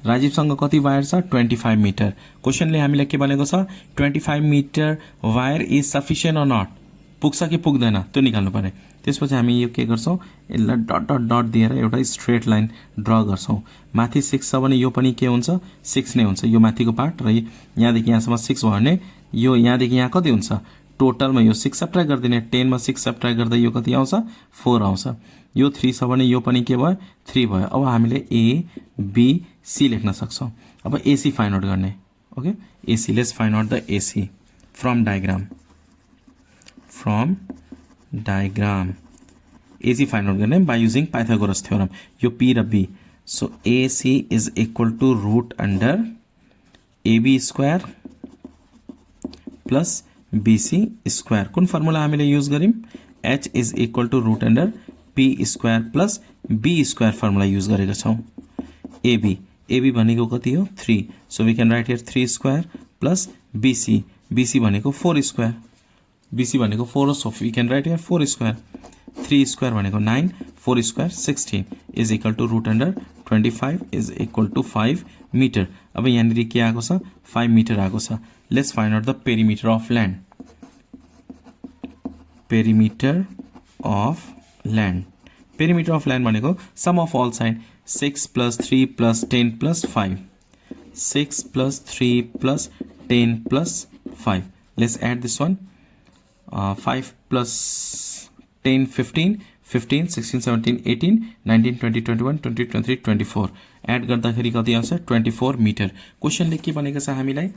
A: राजीवसँग कति वायर छ 25 मिटर क्वेशनले हामीलाई के भनेको छ 25 meter wire is sufficient or not पुग्छ कि पुग्दैन त्यो निकाल्नु पर्ने त्यसपछि हामी यो के गर्छौं यसलाई डट डट डट दिएर एउटा स्ट्रेट लाइन ड्रा गर्छौं माथि 6 छ भने यो पनि के हुन्छ 6 नै हुन्छ यो माथिको पार्ट र यहाँदेखि यहाँसम्म 6 भयो भने यो यहाँदेखि यहाँ कति हुन्छ टोटलमा यो 6 सब्ट्र्याक्ट गर्दिने 10 मा 6 सब्ट्र्याक्ट गर्दा यो कति आउँछ 4 आउँछ यो 3 छ भने यो पनि के भयो 3 भयो अब हामीले ए बी सी लेख्न सक्छौं अब एसी फाइन्ड आउट गर्ने okay AC let's find out the AC from diagram AC find out गर्ने by using Pythagoras theorem यो P र B so AC is equal to root under AB square plus BC square कुन formula हामीले use गर्यौं H is equal to root under P square plus B square formula use गरेका छौं AB भनेको कति हो 3 so we can write here 3 square plus BC भनेको 4 square BC भनेको 4 हो so we can write here 4 square 3 square भनेको 9 4 square 16 is equal to root under 25 is equal to 5 meter अब यहाँनिर के आएको छ 5 meter आएको छ let's find out the perimeter of land perimeter of land भनेको sum of all side 6 plus 3 plus 10 plus 5 6 plus 3 plus 10 plus 5 let's add this one 5 plus 10 15 16 17 18 19 20 21 22 23 24 add गर्दाखेरि कति आउँछ 24 मिटर क्वेशनले के भनेको छ हामीलाई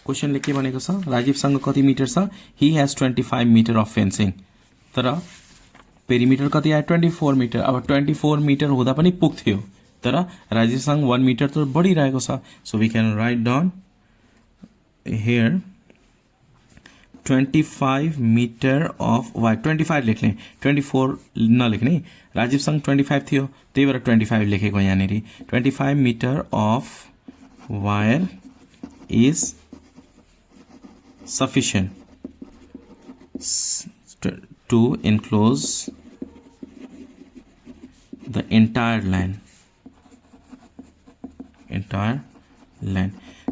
A: क्वेशनले के भनेको छ राजीवसँग कति मिटर छ he has 25 meter of fencing तर पेरिमिटर कति आयो 24 मिटर अब 24 मिटर हुँदा पनि पुग्थ्यो तर राजीवसँग 1 मिटर त बढी रहेको छ so we can write down here 25 meter of y 25 लेख्ने 24 नलेख्ने राजीवसँग 25 थियो त्यही भएर 25 लेखेको यहाँनेरि 25 meter of wire is sufficient to enclose the entire line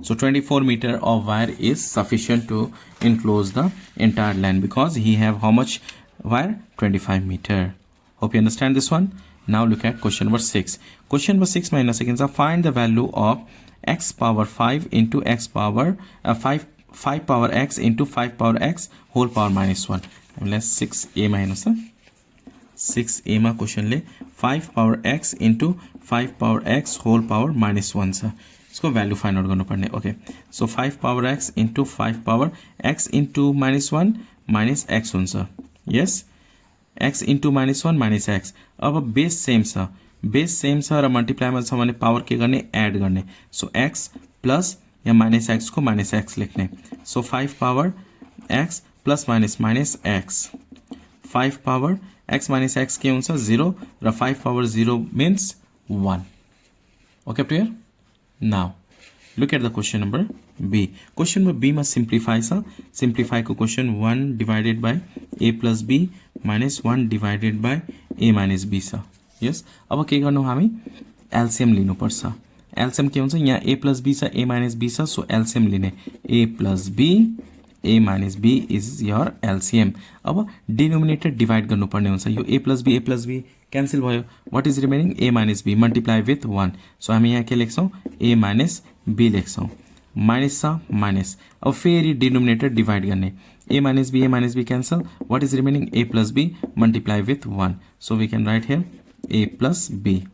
A: so 24 meter of wire is sufficient to enclose the entire land because he have how much wire 25 meter hope you understand this one now look at question number 6 question number 6 minus seconds find the value of x power 5 into x power 5 power x into 5 power x whole power minus 1 let's 6a minus 6a मा क्वेशनले 5 power x into 5 power x whole power minus 1 छ इसको value find out गर्नुपर्ने okay so 5 power x into 5 power x into -1 minus x हुन्छ यस x into -1 minus x अब base same छ र मल्टिप्लाईमा छ भने पावर के गर्ने एड गर्ने सो x प्लस या माइनस x को माइनस x लेख्ने so 5 power x plus minus x 5 power x minus x के हुन्छ 0 र 5 power 0 means 1 okay clear now look at the question number b question number b मा simplify को question 1 divided by a plus b minus 1 divided by a minus b छ यस अब के गर्नु हामी एलसीएम लिनु पर्छ एलसीएम के हुन्छ यहाँ a plus b छ a minus b छ सो एलसीएम लिने a plus b a minus b is your LCM अब डिनोमिनेटर डिवाइड गर्नुपर्ने हुन्छ यो a plus b क्यान्सल भयो what is remaining a minus b multiply with 1 so हामी यहाँ के लेख्छौं a minus b लेख्छौं माइनस छ माइनस अब फेरि डिनोमिनेटर डिवाइड गर्ने A minus B cancel. What is remaining? A plus B multiply with 1. So we can write here A plus B.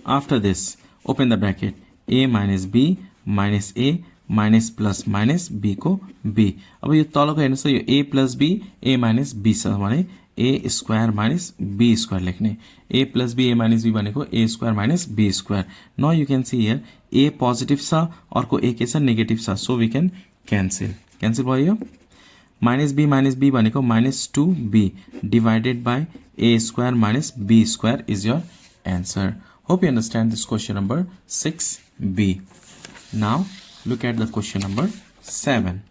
A: After this, open the bracket. A minus B minus A minus plus minus B को B. अब यो तलको हेर्नुस् यो A plus B A minus B छ भने A square minus B square लेख्ने. A plus B A minus B भनेको A square minus B square. Now you can see here A positive छ अर्को A के छ negative छ. So we can cancel. Cancel भयो. Minus B भनेको minus 2B divided by A square minus B square is your answer. Hope you understand this question number 6B. Now look at the question number 7.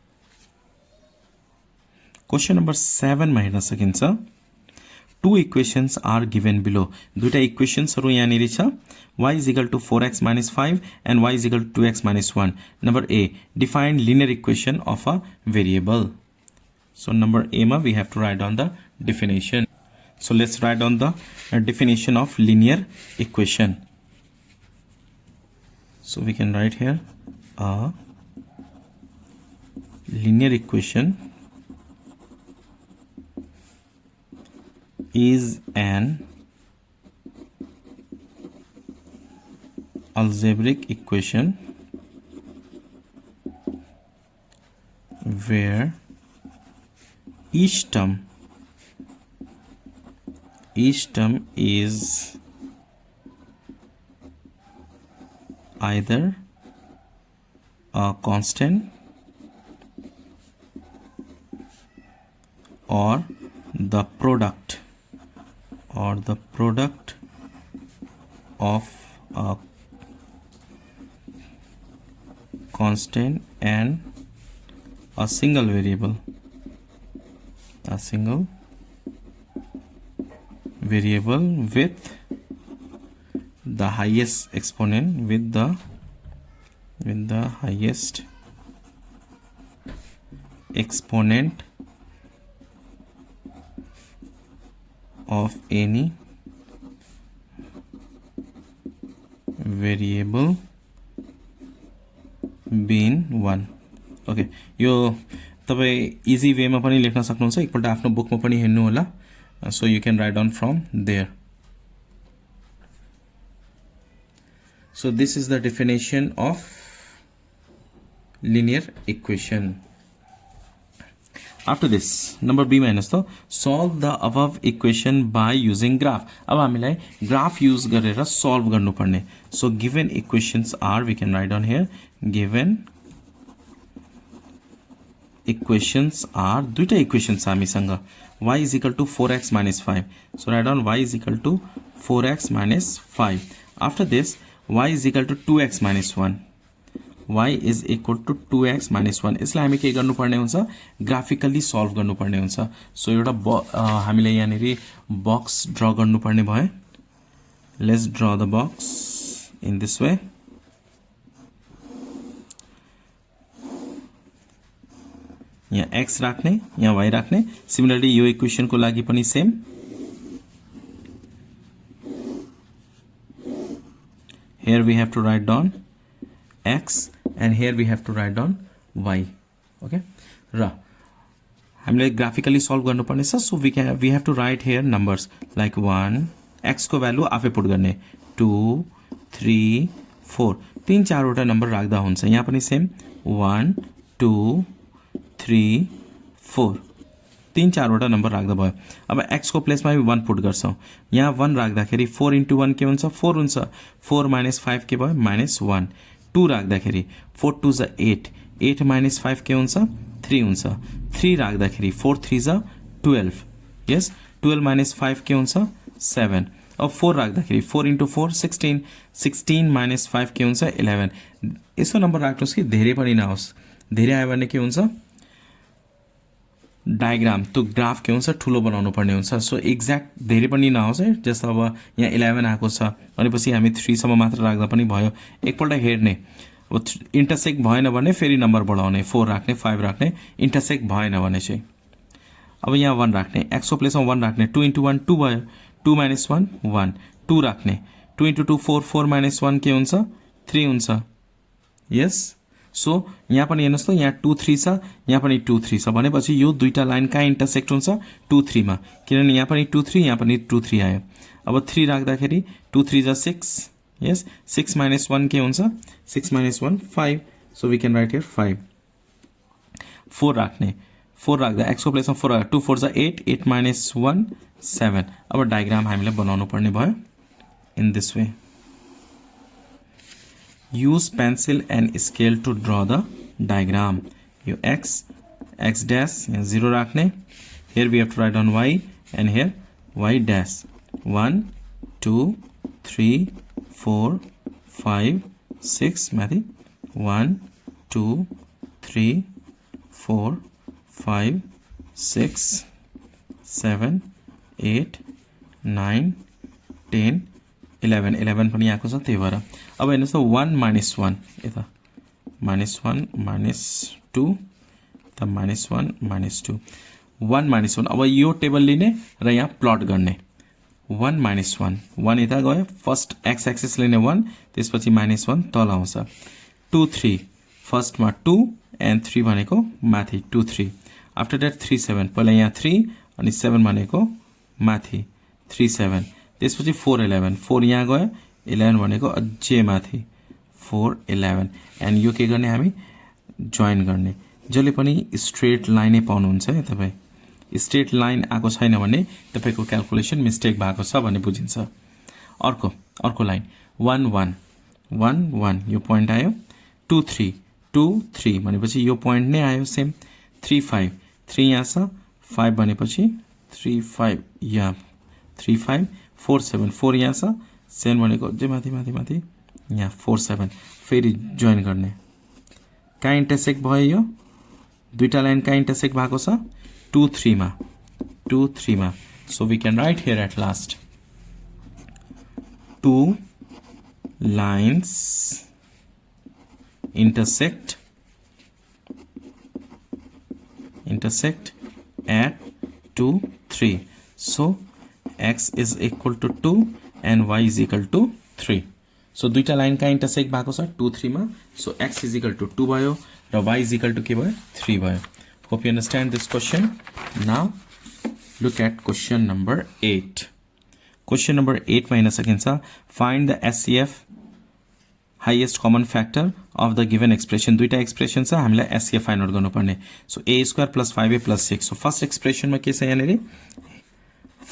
A: Question number 7 मा हेर्न सकिन्छ. Two equations are given below. दुईटा equations हरु यहाँनिर छ. Y is equal to 4x minus 5 and y is equal to 2x minus 1. Number A, define linear equation of a variable. So number A ma we have to write down the definition. So let's write down the definition of linear equation. So we can write here a linear equation is an algebraic equation where each term is either a constant or the product of a constant and a single variable with the highest exponent with the highest exponent of any variable being 1. Okay, यो तपाई easy way मा पनि लेख्न सक्नुहुन्छ. एकपल्ट आफ्नो बुकमा पनि हेर्नु होला. So you can write down from there. So this is the definition of linear equation. After this, number B minus तो solve the above equation by using graph. अब हामीलाई graph use गरेर solve गर्नु पर्ने. So given equations are, we can write down here, given equations are, दुईटा equations हामीसँग. Y is equal to 4x minus 5. So write down y is equal to 4x minus 5. After this, y is equal to 2x minus 1. Y is equal to 2x minus 1. यसलाई हामी के गर्नु पर्ने हुन्छ, graphically solve गर्नु पर्ने हुन्छ. So एउटा हामीले यहाँनिर बक्स ड्रा गर्नु पर्ने भयो. Let's draw the box in this way. यहाँ x राख्ने, यहाँ y राख्ने. सिमिलरली यो इक्वेसन को लागि पनि same. Here we have to write down x and here we have to write down y. Okay, र हामीले ग्राफिकली सल्भ गर्नु पर्ने छ. So we have to write here numbers like 1, x को भ्यालु आफै पुट गर्ने, 2 3 4, तीन चारवटा नम्बर राख्दा हुन्छ. यहाँ पनि सेम 1 2 3 4, तीन चारवटा नम्बर राख्दा भयो. अब x को प्लेसमा 1 पुट गर्छौं. यहाँ 1 राख्दाखेरि 4 into 1 के हुन्छ, 4 हुन्छ. 4 minus 5 के भयो, -1. 2 राख्दाखेरि 4 2 is 8. 8 minus 5 के हुन्छ, 3 हुन्छ. 3 राख्दाखेरि 4 3 is 12. Yes, 12 minus 5 के हुन्छ, 7. अब 4 राख्दाखेरि 4 into 4 16. 16 minus 5 के हुन्छ, 11. यसो नम्बर राख्नुस् कि धेरै पनि नहोस्. धेरै आयो भने के हुन्छ, डायग्राम त्यो ग्राफ के हुन्छ ठुलो बनाउनु पर्ने हुन्छ. सो एक्ज्याक्ट धेरै पनि नहोस् है. जस्तो अब यहाँ 11 आएको छ भनेपछि हामी 3 सम्म मात्र राख्दा पनि भयो. एकपल्ट हेर्ने, अब इन्टरसेक्ट भएन भने फेरि नम्बर बढाउने, 4 राख्ने 5 राख्ने. इन्टरसेक्ट भएन भने चाहिँ अब यहाँ 1 राख्ने, x को प्लेसमा 1 राख्ने. 2 into 1 2 भयो. 2 minus 1 1. 2 राख्ने. 2 into 2 4. 4 minus 1 के हुन्छ, 3 हुन्छ. यस, सो यहाँ पनि हेर्नुहोस् त यहाँ 2 3 छ यहाँ पनि 2 3 छ भनेपछि यो दुईटा लाइन कहाँ इन्टरसेक्ट हुन्छ 2 3 मा किनभने यहाँ पनि 2 3 यहाँ पनि 2 3 आयो अब 3 राख्दाखेरि 2 3 जा 6 यस 6 minus 1 के हुन्छ 6 minus 1 5 so we can write here 5 4 राख्ने 4 राख्दा x को प्लेसमा 4 राख्दा 2 4 जा 8 8 minus 1 7 अब डायग्राम हामीले बनाउनु पर्ने भयो in this way use pencil and scale to draw the diagram you x dash 0 rakhne here we have to write on y and here y dash 1 2 3 4 5 6 mathi 1 2 3 4 5 6 7 8 9 10 11 पनि आएको छ त्यही भएर अब हेर्नुहोस् त 1 minus 1 यता -1 -2 त -1 -2 1 -1 अब यो टेबल लिने र यहाँ प्लट गर्ने 1 -1 1 यता गयो फर्स्ट एक्स एक्सिस लिने 1 त्यसपछि -1 तल आउँछ 2 3 फर्स्टमा 2 एन्ड 3 भनेको माथि 2 3 आफ्टर दैट 3 7 पहिला यहाँ 3 अनि 7 भनेको माथि 3 7 त्यसपछि 4 11 4 यहाँ गयो 11 भनेको अझै माथि 4 11 एन्ड यो के गर्ने हामी जोइन गर्ने जसले पनि स्ट्रेट लाइनै पाउनुहुन्छ है तपाई स्ट्रेट लाइन आको छैन भने तपाईको क्याल्कुलेसन मिस्टेक भएको छ भन्ने बुझिन्छ अर्को लाइन 1 1 1 1 यो पोइन्ट आयो 2 3 2 3 भनेपछि यो पोइन्ट नै आयो सेम 3 5 3 यहाँ छ 5 भनेपछि 3 5 यहाँ 3 5 4 7 4 यहाँ छ 7 भनेको अझै माथि माथि माथि यहाँ 4 7 फेरि जोइन गर्ने कहाँ इन्टरसेक्ट भयो यो दुईटा लाइन कहाँ इन्टरसेक्ट भएको छ 2 3 मा so we can write here at last 2 lines intersect at 2 3 so x is equal to 2 and y is equal to 3 so दुईटा लाइन का intersect भएको छ 2 3 मा so x is equal to 2 भयो र y is equal to के भयो 3 भयो hope you understand this question now look at question number 8 question number 8 मा हेर्न सकिन्छ find the HCF highest common factor of the given expression दुईटा expression छ हामीलाई एचसीएफ फाइन्ड आउट गर्नुपर्ने so a square plus 5a plus 6 so first एक्सप्रेसनमा के छ यहाँनेरि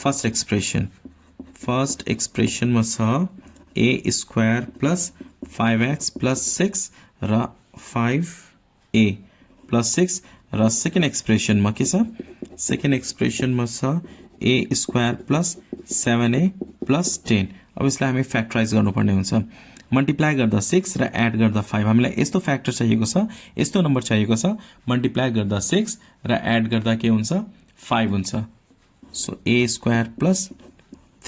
A: फर्स्ट एक्सप्रेसनमा छ a square plus 5x plus 6 र 5a प्लस 6 र सेकेन्ड एक्सप्रेसनमा के छ सेकेन्ड एक्सप्रेसनमा छ a square plus 7a plus 10 अब यसलाई हामी फ्याक्टराइज गर्नुपर्ने हुन्छ मल्टिप्लाई गर्दा 6 र एड गर्दा 5 हामीलाई यस्तो फ्याक्टर चाहिएको छ यस्तो नम्बर चाहिएको छ मल्टिप्लाई गर्दा 6 र एड गर्दा के हुन्छ 5 हुन्छ so a square plus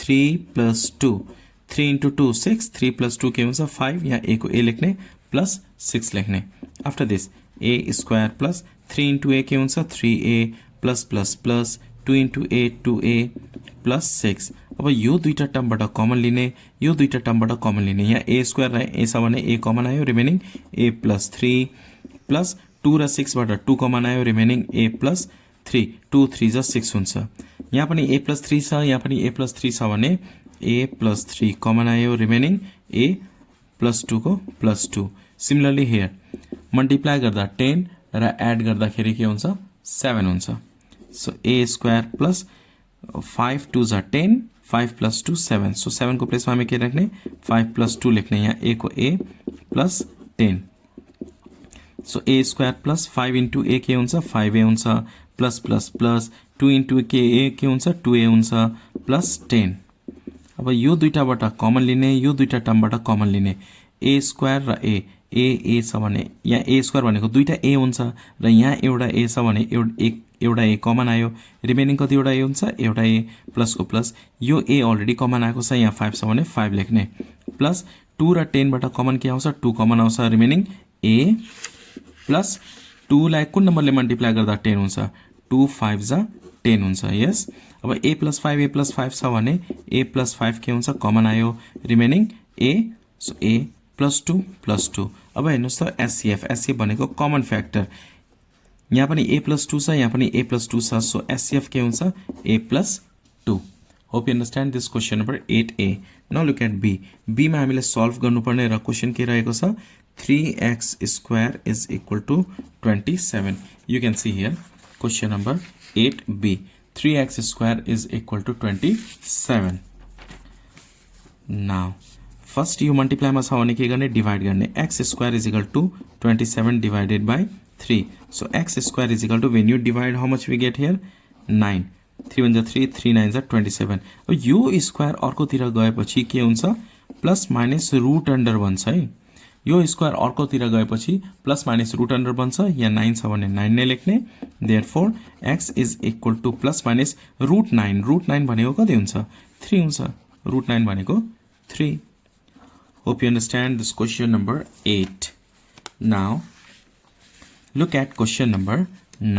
A: 3 plus 2 3 into 2 6 3 plus 2 के हुन्छ 5 यहाँ a को a लेख्ने प्लस 6 लेख्ने after this a square plus 3 into a के हुन्छ 3a plus plus plus 2 into a 2a plus 6 अब यो दुईटा टर्मबाट कमन लिने यो दुईटा टर्मबाट कमन लिने यहाँ a स्क्वायर र a छ भने a कमन आयो रिमेनिङ a प्लस 3 प्लस 2 र 6 बाट 2 कमन आयो रिमेनिङ a प्लस 3 2 3 जा 6 हुन्छ यहाँ पनि a प्लस 3 छ यहाँ पनि a प्लस 3 छ भने a प्लस 3 कमन आयो रिमेनिङ a प्लस 2 को प्लस 2 सिमिलरली हियर मल्टिप्लाई गर्दा 10 र एड गर्दाखेरि के हुन्छ 7 हुन्छ सो a स्क्वायर प्लस 5 2 जा 10 5 plus 2 7 so 7 को प्लेस में हमें क्या रखने 5 plus 2 लिखने यहाँ a को a plus 10 so a square plus 5 into a के हुन्छ 5a हुन्छ plus plus plus 2 into a के हुन्छ 2a हुन्छ plus 10 अब यो दुईटाबाट कमन लिने यो दुईटा टर्मबाट कमन लिने a स्क्वायर र a छ भने यहाँ a स्क्वायर भनेको दुईटा a हुन्छ र यहाँ एउटा a छ भने एउटा a कमन आयो रिमेनिङ कतिवटा a हुन्छ एउटा a प्लस को प्लस यो a अलरेडी कमन आएको छ यहाँ 5 छ भने 5 लेख्ने प्लस 2 र 10 बाट कमन के आउँछ 2 कमन आउँछ रिमेनिङ a प्लस 2 लाई कुन नम्बरले मल्टिप्लाई गर्दा 10 हुन्छ 2 5 जा 10 हुन्छ यस अब a प्लस 5 छ भने a प्लस 5 के हुन्छ कमन आयो रिमेनिङ a सो a +2 अब हेर्नुहोस् त एचसीएफ भनेको कमन फ्याक्टर यहाँ पनि a+2 छ यहाँ पनि a+2 छ सो एचसीएफ के हुन्छ a+2 hope you understand this question number 8A now look at B मा हामीले सल्भ गर्नुपर्ने र क्वेसन के रहेको छ 3x² is equal to 27 you can see here question number 8B 3x² is equal to 27 now first you multiply मा छ भने के गर्ने डिवाइड गर्ने x² is equal to 27 divided by 3 so x² is equal to when you divide how much we get here 9 3 1 3 3 9 27 अब यो square अर्कोतिर गएपछि के हुन्छ प्लस माइनस रूट अन्डर बन्छ है यो स्क्वायर अर्कोतिर गएपछि प्लस माइनस रूट अन्डर बन्छ यहाँ 9 छ भने 9 नै लेख्ने therefore x is equal to plus minus root 9 भनेको कति हुन्छ 3 हुन्छ रूट 9 भनेको 3 hope you understand this question number 8 now look at question number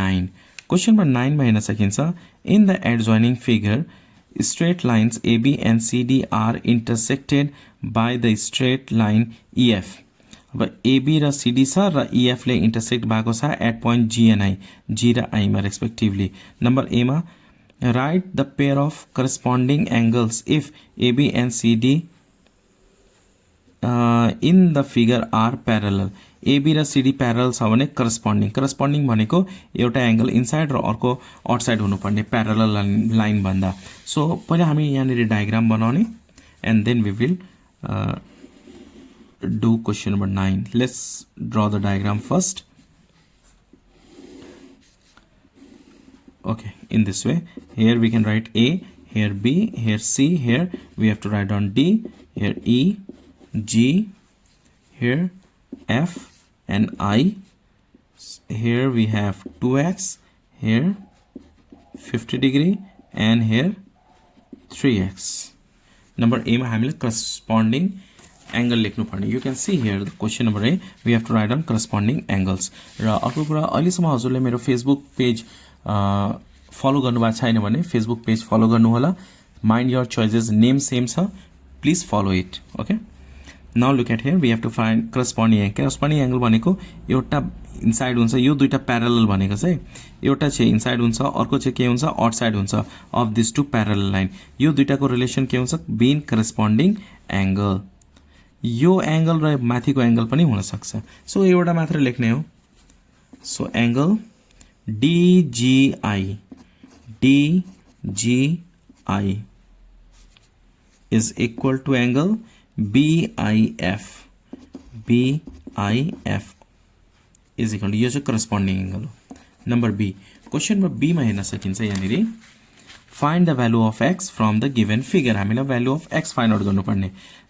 A: 9 question number 9 मा हेर्न सकिन्छ in the adjoining figure straight lines AB and CD are intersected by the straight line EF अब AB र CD छ र EF ले intersect भएको छ at point G and I G र I मा respectively number A मा write the pair of corresponding angles if AB and CD in the figure are parallel AB र CD प्यारल छ भने करस्पोन्डिङ भनेको एउटा एंगल इनसाइड र अर्को आउटसाइड हुनुपर्ने प्यारलल लाइन भन्दा सो पहिला हामी यहाँनिर डायग्राम बनाउने and then we will do question number 9 let's draw the diagram first okay in this way here we can write A here B here C here we have to write down D here E G here F and I here we have 2x here 50 degree and here 3x number A मा हामीले corresponding angle लेख्नु पर्ने you can see here the question number A we have to write down corresponding angles र अर्को कुरा अहिलेसम्म हजुरले मेरो फेसबुक पेज फलो गर्नुभएको छैन भने फेसबुक पेज फलो गर्नु होला mind your choices name same छ please follow it okay now look at here we have to find corresponding angle भनेको एउटा इनसाइड हुन्छ यो दुईटा प्यारलल भनेको चाहिँ एउटा चाहिँ इनसाइड हुन्छ अर्को चाहिँ के हुन्छ आउटसाइड हुन्छ of this two parallel line यो दुईटाको रिलेसन के हुन्छ बीन करस्पोन्डिङ एंगल यो एंगल र माथिको एंगल पनि हुन सक्छ सो एउटा मात्र लेख्ने हो so angle DGI is equal to angle BIF is equal to यो चाहिँ corresponding angle हो number B question number B मा हेर्न सकिन्छ यहाँनिर find the value of x from the given figure हामीलाई value of x find out गर्नुपर्ने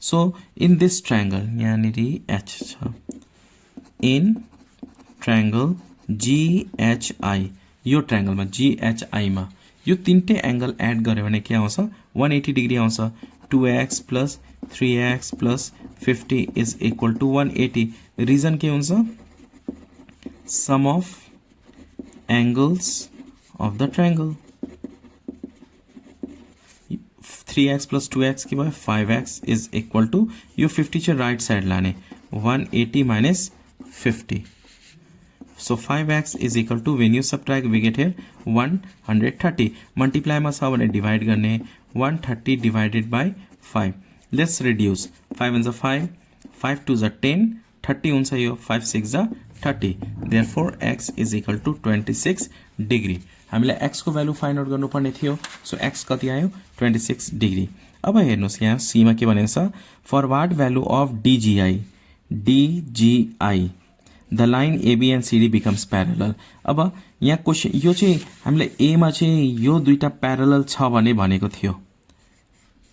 A: so in this triangle यहाँनिर h छ in triangle GHI यो ट्रायंगल मा GHI मा यो तीनटै एंगल एड गर्यो भने के आउँछ 180 डिग्री आउँछ 2x plus 3x plus 50 is equal to 180 reason के हुन्छ sum of angles of the triangle 3x plus 2x के भयो 5x is equal to यो 50 चाहिँ राइट साइड लाने 180 minus 50 so 5x is equal to when you subtract we get here 130 multiply मा छ भने डिवाइड गर्ने 130 divided by 5 let's reduce 5 1 5 5 2 10 30 हुन्छ यो 5 6 30 therefore x is equal to 26 degree हामीले x को भ्यालु फाइन्ड आउट गर्नुपर्ने थियो सो x कति आयो 26 डिग्री अब हेर्नुस् यहाँ c मा के भनेको छ for what value of DGI the line AB and CD becomes parallel अब यहाँ क्वेशन यो चाहिँ हामीले a मा चाहिँ यो दुईटा प्यारलल छ भने भनेको थियो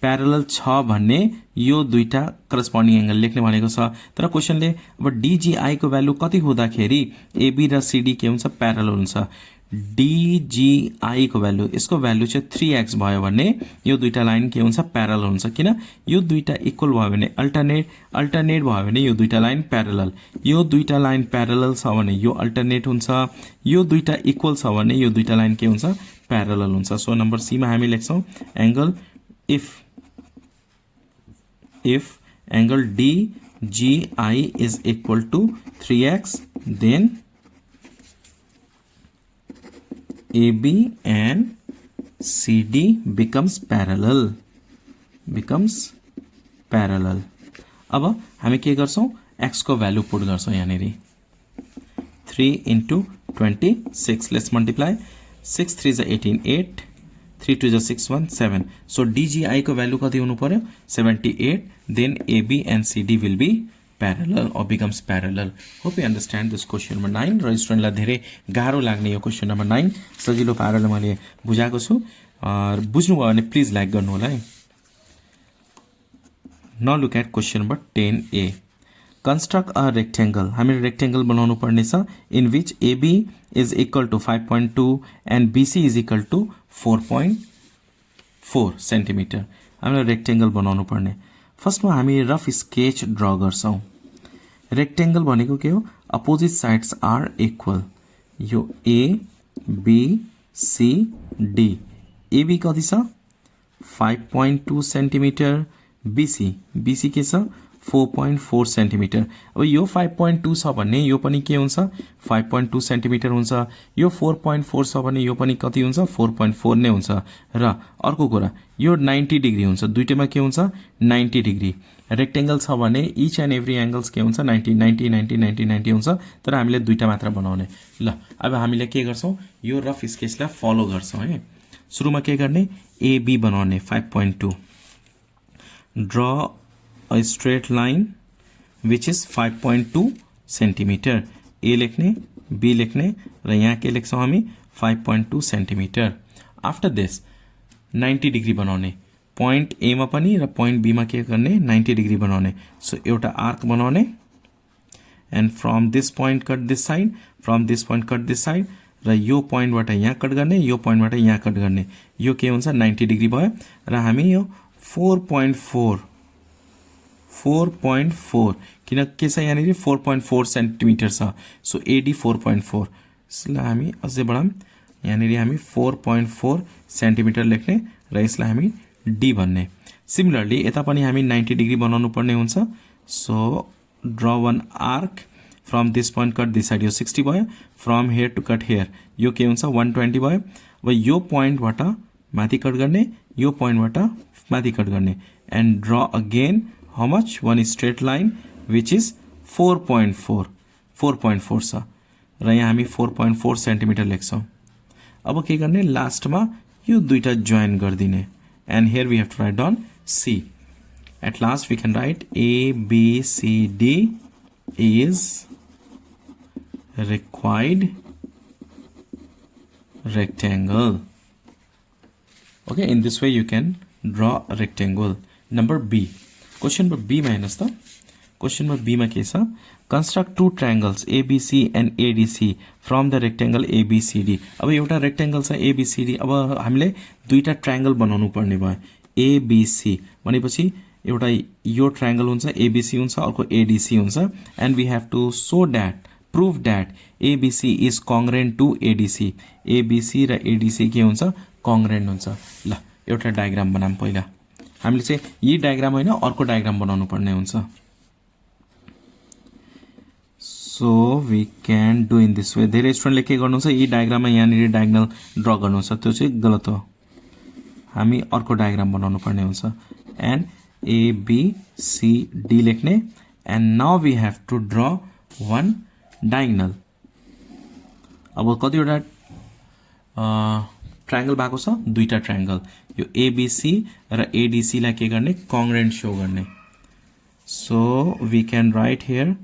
A: प्यारलल छ भन्ने यो दुईटा करस्पोन्डिङ एंगल लेख्ने भनेको छ तर क्वेशनले अब DGI को भ्यालु कति हुँदाखेरि AB र CD के हुन्छ प्यारलल हुन्छ DGI को भ्यालु यसको भ्यालु चाहिँ 3x भयो भने यो दुईटा लाइन के हुन्छ प्यारलल हुन्छ किन यो दुईटा इक्वल भयो भने अल्टरनेट भयो भने यो दुईटा लाइन प्यारलल यो दुईटा लाइन प्यारलल छ भने यो अल्टरनेट हुन्छ यो दुईटा इक्वल छ भने यो दुईटा लाइन के हुन्छ प्यारलल हुन्छ सो नम्बर सी मा हामी लेख्छौं angle if angle GI is equal to 3x, then AB and CD becomes parallel. अब हामी के गर्छौं, x को भ्यालु पुट गर्छौं यहाँनेरि 3 into 26. Let's multiply 6 3 is 18, 8 3 2 is 6 1 7. So DGI को भ्यालु कति हुनु पर्यो 78. Then AB and CD will be parallel or becomes parallel. Hope you understand this question number 9. र स्टुडेन्टलाई धेरै गाह्रो लाग्ने यो क्वेशन नम्बर 9 सजिलो पाराले मैले बुझाएको छु. बुझ्नु भयो भने प्लिज लाइक गर्नु होला है. Now look at question number 10A. Construct a rectangle. हामीले rectangle बनाउनु पर्ने छ in which AB is equal to 5.2 and BC is equal to 4.4 centimeter. हामीले rectangle बनाउनु पर्ने. फर्स्टमा हामी रफ स्केच ड्रा गर्छौं. रेक्टेंगल भनेको के हो, अपोजिट साइड्स आर इक्वल. यो A B C D. AB कति छ 5.2 सेन्टिमिटर. BC के छ 4.4 सेन्टिमिटर. अब यो 5.2 छ भने यो पनि के हुन्छ 5.2 सेन्टिमिटर हुन्छ. यो 4.4 छ भने यो पनि कति हुन्छ 4.4 नै हुन्छ. र अर्को कुरा यो 90 डिग्री हुन्छ. दुईटैमा के हुन्छ 90 डिग्री. रेक्टेंगल छ भने इच एन्ड एभ्री एंगल्स के हुन्छ 90 90 90 90 90 हुन्छ. तर हामीले दुईटा मात्र बनाउने. ल अब हामीले के गर्छौं, यो रफ स्केचलाई फलो गर्छौं है. सुरुमा के गर्ने, AB बनाउने 5.2. draw a straight line which is 5.2 centimetre. A लेख्ने, B लेख्ने र यहाँ के लेख्छौं हामी 5.2 सेन्टिमिटर. आफ्टर दिस 90 डिग्री बनाउने. पोइन्ट A मा पनि र पोइन्ट B मा के गर्ने 90 डिग्री बनाउने. सो एउटा आर्क बनाउने and from this point cut this side, from this point cut this side र यो पोइन्टबाट यहाँ कट गर्ने, यो पोइन्टबाट यहाँ कट गर्ने. यो के हुन्छ 90 डिग्री भयो र हामी यो 4.4 किन के छ यहाँनिर 4.4 सेन्टिमिटर छ. So AD 4.4. यसलाई हामी अझै बढाम. यहाँनिर हामी 4.4 सेन्टिमिटर लेख्ने र यसलाई हामी D भन्ने. सिमिलरली यता पनि हामी 90 डिग्री बनाउनु पर्ने हुन्छ. So draw one arc from this point cut this side. यो 60 भयो. From here to cut here यो के हुन्छ 120 भयो. अब यो पोइन्टबाट माथि कट गर्ने, यो पोइन्टबाट माथि कट गर्ने and draw again how much one straight line which is 4.4 छ र यहाँ हामी 4.4 सेन्टिमिटर लेख्छौं. अब के गर्ने, लास्टमा यो दुईटा जोइन गरिदिने and here we have to write down C. At last we can write ABCD is required rectangle. Okay, in this way you can draw a rectangle. Number B. Question number B minus the question number B मा के छ, construct two triangles ABC and ADC from the rectangle ABCD. अब एउटा rectangle छ ABCD. अब हामीले दुईटा triangle बनाउनु पर्ने भयो. ABC भनेपछि एउटा यो ट्रायंगल हुन्छ ABC हुन्छ, अर्को ADC हुन्छ and we have to show that prove that ABC is congruent to ADC. ABC र ADC के हुन्छ congruent हुन्छ. ल एउटा डायग्राम बनाम. पहिला हामीले चाहिँ यही डायग्राम हैन अर्को डायग्राम बनाउनु पर्ने हुन्छ. So we can do in this way. धेरै स्टुडेन्टले के गर्नुहुन्छ, यही डायग्राममा यहाँनिर डायगोनल ड्र गर्नुहुन्छ, त्यो चाहिँ गलत हो. हामी अर्को डायग्राम बनाउनु पर्ने हुन्छ एन्ड ABCD लेख्ने and now we have to draw one diagonal. अब कतिवटा ट्रायंगल भएको छ, दुईटा ट्रायंगल. यो ABC र ADC लाई के गर्ने, कङ्ग्रेन्ट शो गर्ने. So we can write here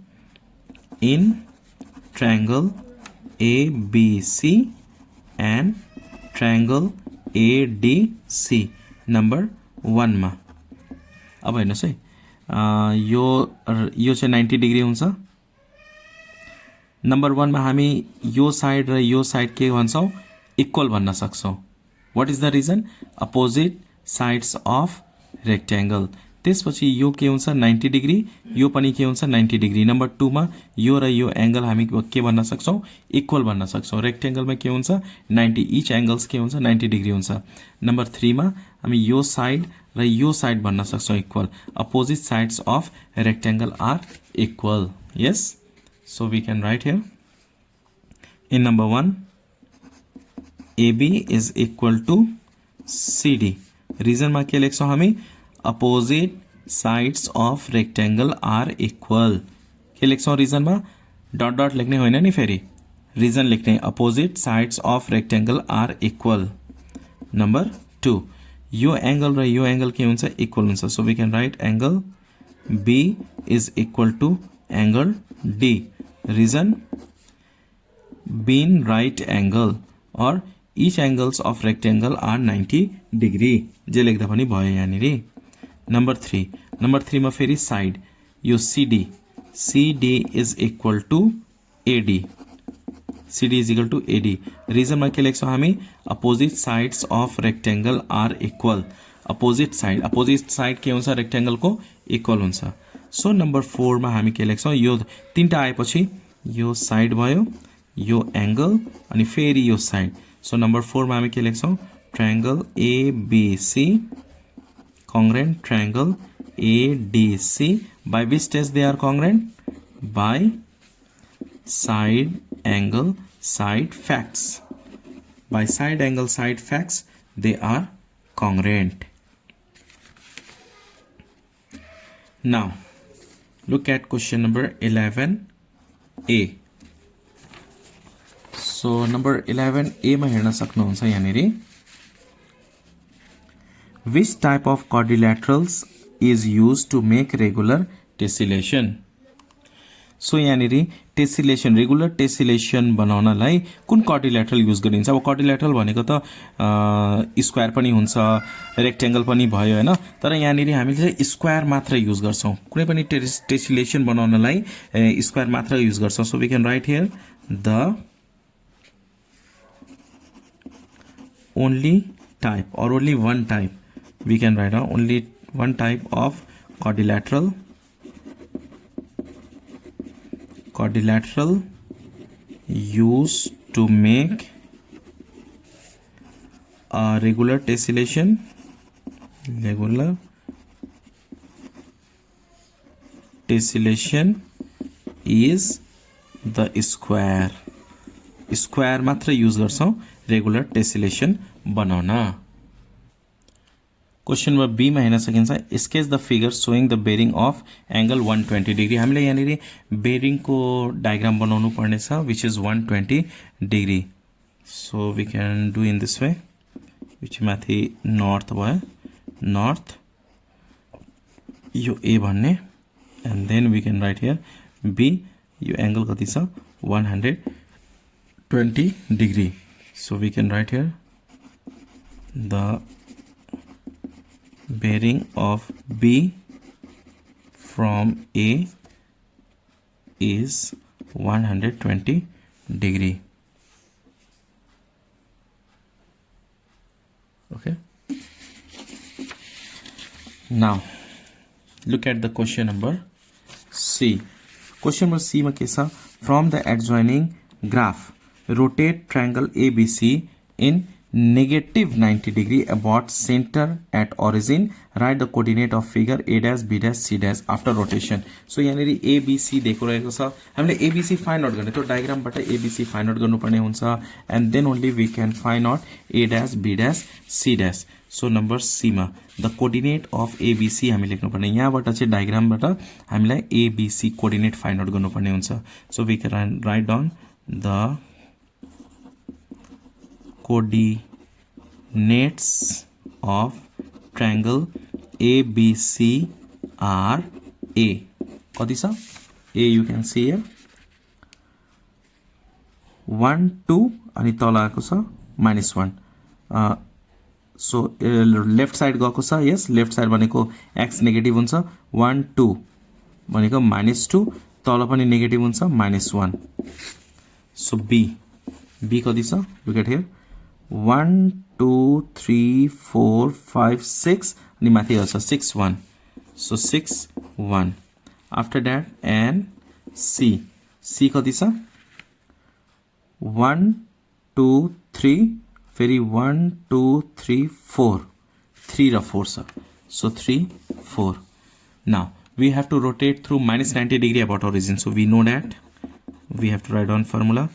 A: in triangle ABC and triangle ADC number 1 मा. अब हेर्नुहोस् है, यो चाहिँ 90 डिग्री हुन्छ. नम्बर 1 मा हामी यो साइड र यो साइड के भन्छौं, इक्वल भन्न सक्छौं. What is the reason? Opposite sides of rectangle. त्यसपछि यो के हुन्छ 90 डिग्री, यो पनि के हुन्छ 90 डिग्री। नम्बर 2 मा यो र यो एंगल हामी के भन्न सक्छौं, इक्वल भन्न सक्छौं। रेक्टेंगलमा के हुन्छ 90, इच एंगल्स के हुन्छ 90 डिग्री हुन्छ। नम्बर 3 मा हामी यो साइड र यो साइड भन्न सक्छौं equal. Opposite sides of rectangle are equal. Yes, so we can write here in number 1 AB is equal to CD। Reason में के लेख्छौं हामी, opposite sides of rectangle are equal. के लेख्छौं रीजन में, डट डट लेख्ने होइन नि, फेरि रीजन लेख्ने, opposite sides of rectangle are equal. Number 2 यो एंगल र यो एंगल के हुन्छ इक्वल हुन्छ। So we can write angle B is equal to angle D। Reason, being right angle or each angles of rectangle are 90 degree। जे लेख्दा पनि भयो यहाँनिर। नंबर 3 मा फेरि साइड, यो CD is equal to AD। CD is equal to AD। Reason में के लेख्छौं हामी, opposite sides of rectangle are equal. Opposite side के हुन्छ रेक्टेंगल को इक्वल हुन्छ। सो नंबर 4 मा हामी के लेख्छौं, यो तीनटा आएपछि यो साइड भयो, यो एंगल अनि फेरि यो साइड। सो नंबर 4 मा हामी के लेख्छौं, triangle ABC congruent triangle ADC by which test they are congruent? By side angle side facts। By side angle side facts they are congruent। Now look at question number 11A। so number 11A मा हेर्न सक्नुहुन्छ यहाँनिर, which type of quadrilaterals is used to make regular tessellation। So यहाँनिर टेसिलेसन, regular टेसिलेसन बनाउनलाई कुन क्वाड्रिल्याटरल use गरिन्छ। अब क्वाड्रिल्याटरल भनेको त स्क्वायर पनि हुन्छ, रेक्टेंगल पनि भयो हैन, तर यहाँनिर हामीले चाहिँ स्क्वायर मात्र युज गर्छौं। कुनै पनि टेसिलेसन बनाउनलाई स्क्वायर मात्र युज गर्छौं। So we can write here the only type or only one type, we can write down only one type of quadrilateral used to make a regular tessellation is the square मात्र use गर्छौं regular tessellation बनाउन। Question number B मा हेर्न सकिन्छ, sketch the figure showing the bearing of angle 120 degree. हामीले यहाँनिर bearing को diagram बनाउनु पर्ने छ which is 120 degree. So we can do in this way, which माथि नर्थ भयो, नर्थ यो A भन्ने, and then we can write here B। यो एंगल कति छ 120 degree. So we can write here the bearing of B from A is 120 degree। Okay, now look at the question number C। question number C में कैसा, from the adjoining graph rotate triangle ABC in negative 90 degree about center at origin, write the coordinate of figure A dash B dash C dash after rotation। so यहाँनिर ABC दिएको रहेको छ, हामीले ABC find out गर्ने, त्यो डायग्रामबाट ABC find out गर्नुपर्ने हुन्छ, and then only we can find out A dash B dash C dash। So number C मा द कोर्डिनेट अफ ABC हामी लेख्नुपर्ने, यहाँबाट चाहिँ डायग्रामबाट हामीलाई ABC कोर्डिनेट फाइन्ड आउट गर्नुपर्ने हुन्छ। So we can write down the coordinates of triangle ABC are A। कति छ A, you can see here 1 2 अनि तल आएको छ -1। सो लेफ्ट साइड गएको छ, यस लेफ्ट साइड भनेको x नेगेटिभ हुन्छ, 1 2 भनेको -2, तल पनि नेगेटिभ हुन्छ -1। सो B कति छ, लुक एट हियर 1 2 3 4 5 6 अनि माथि आउँछ 6 1। So 6 1. After that and C कति छ 1 2 3 फेरि 1 2 3 4 3 र 4 छ. So 3 4. Now we have to rotate through minus 90 degree about origin. So we know that we have to write down formula.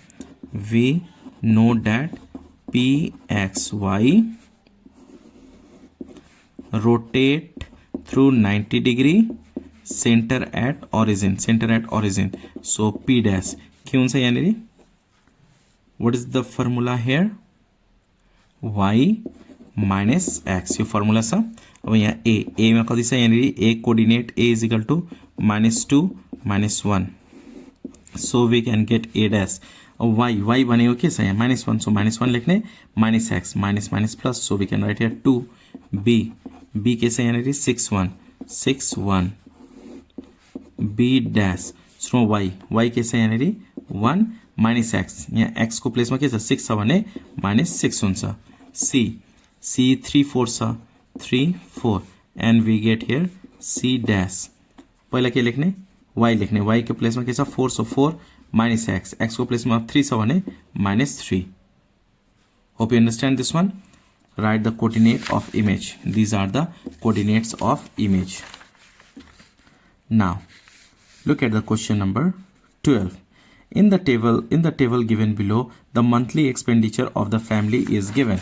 A: We know that PXY rotate through 90 degree center at origin. So P dash के हुन्छ यहाँनेरि. What is the formula here? Y minus X यो formula छ. अब यहाँ A मा कति छ यहाँनेरि A coordinate A is equal to -2 -1. So we can get A dash. Y भनेको के छ यहाँ -1. So -1 लेख्ने minus X minus plus. So we can write here 2 B के छ यहाँनेरि 6 1 B dash. So Y के छ यहाँनेरि 1 minus X. यहाँ X को प्लेसमा के छ 6 छ भने -6 हुन्छ. C 3 4 छ 3 4 and we get here C dash. पहिला के लेख्ने Y लेख्ने. Y को प्लेसमा के छ 4 so 4 minus X. X को प्लेसमा 3 छ भने -3. Hope you understand this one. Write the coordinate of image. These are the coordinates of image. Now look at the question number 12. In the table given below, the monthly expenditure of the family is given.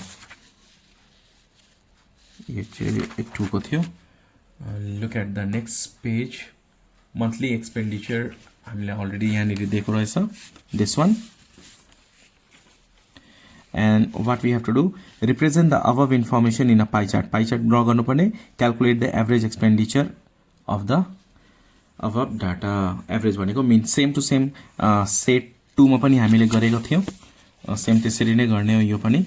A: Look at the next page. Monthly expenditure हामीले already यहाँनिर दिएको रहेछ. This one. And what we have to do, represent the above information in a pie chart. Pie chart draw गर्नु पर्ने. Calculate the average expenditure of the above data. Average भनेको means same to same set 2 मा पनि हामीले गरेको थियौं. Same त्यसरी नै गर्ने हो यो पनि.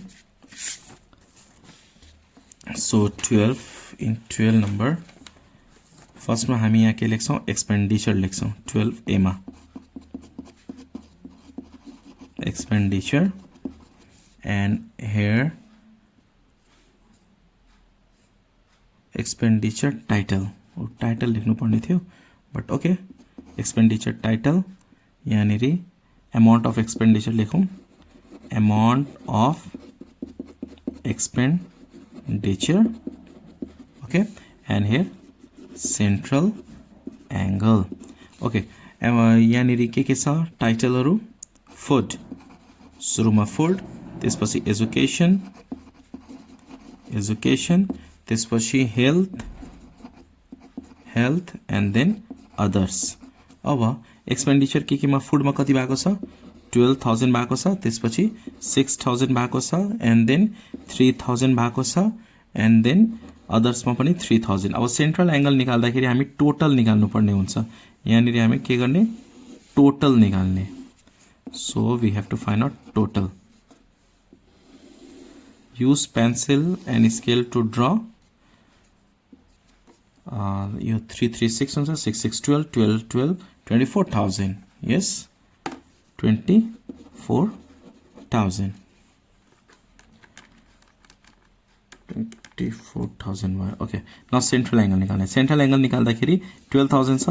A: So 12 in 12 number. First मा हामी यहाँ के लेख्छौं expenditure लेख्छौं 12A मा. Expenditure and here expenditure title. Title लेख्नु पर्ने थियो but okay. Expenditure title यहाँनेरि amount of expenditure लेखौं. Amount of expenditure. Okay, and here central angle. Okay, यहाँनेरि के छ टाइटलहरु food. सुरुमा food, त्यसपछि education, त्यसपछि health and then others. अब एक्सपेन्डिचर के मा फूड मा कति भएको छ 12000 भएको छ, त्यसपछि 6000 भएको छ and then 3000 भएको छ and then others मा पनि 3000. अब सेन्ट्रल एंगल निकाल्दाखेरि हामी टोटल निकाल्नु पर्ने हुन्छ. यहाँनिर हामी के गर्ने टोटल निकाल्ने. So we have to find out total. Use pencil and scale to draw. You 336 हुन्छ 6 6 12 12 12 24000. Yes, 24000. 24000. Okay, now central angle निकाल्ने. Central angle निकाल्दाखेरि 12000 छ.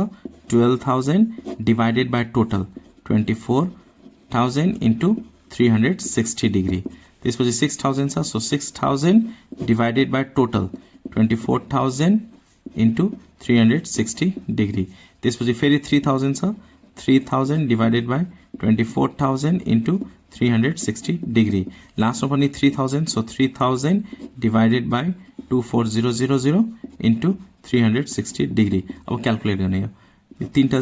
A: 12000 divided by total 24000 into 360 degree. त्यसपछि 6000 छ. So 6000 divided by total 24000 into 360 degree. त्यसपछि फेरि 3000 छ. 3000 divided by 24000 into 360 degree. Last मा पनि 3000. So 3000 divided by 24000 into 360 degree. अब क्याल्कुलेट गर्ने हो. यो 3टा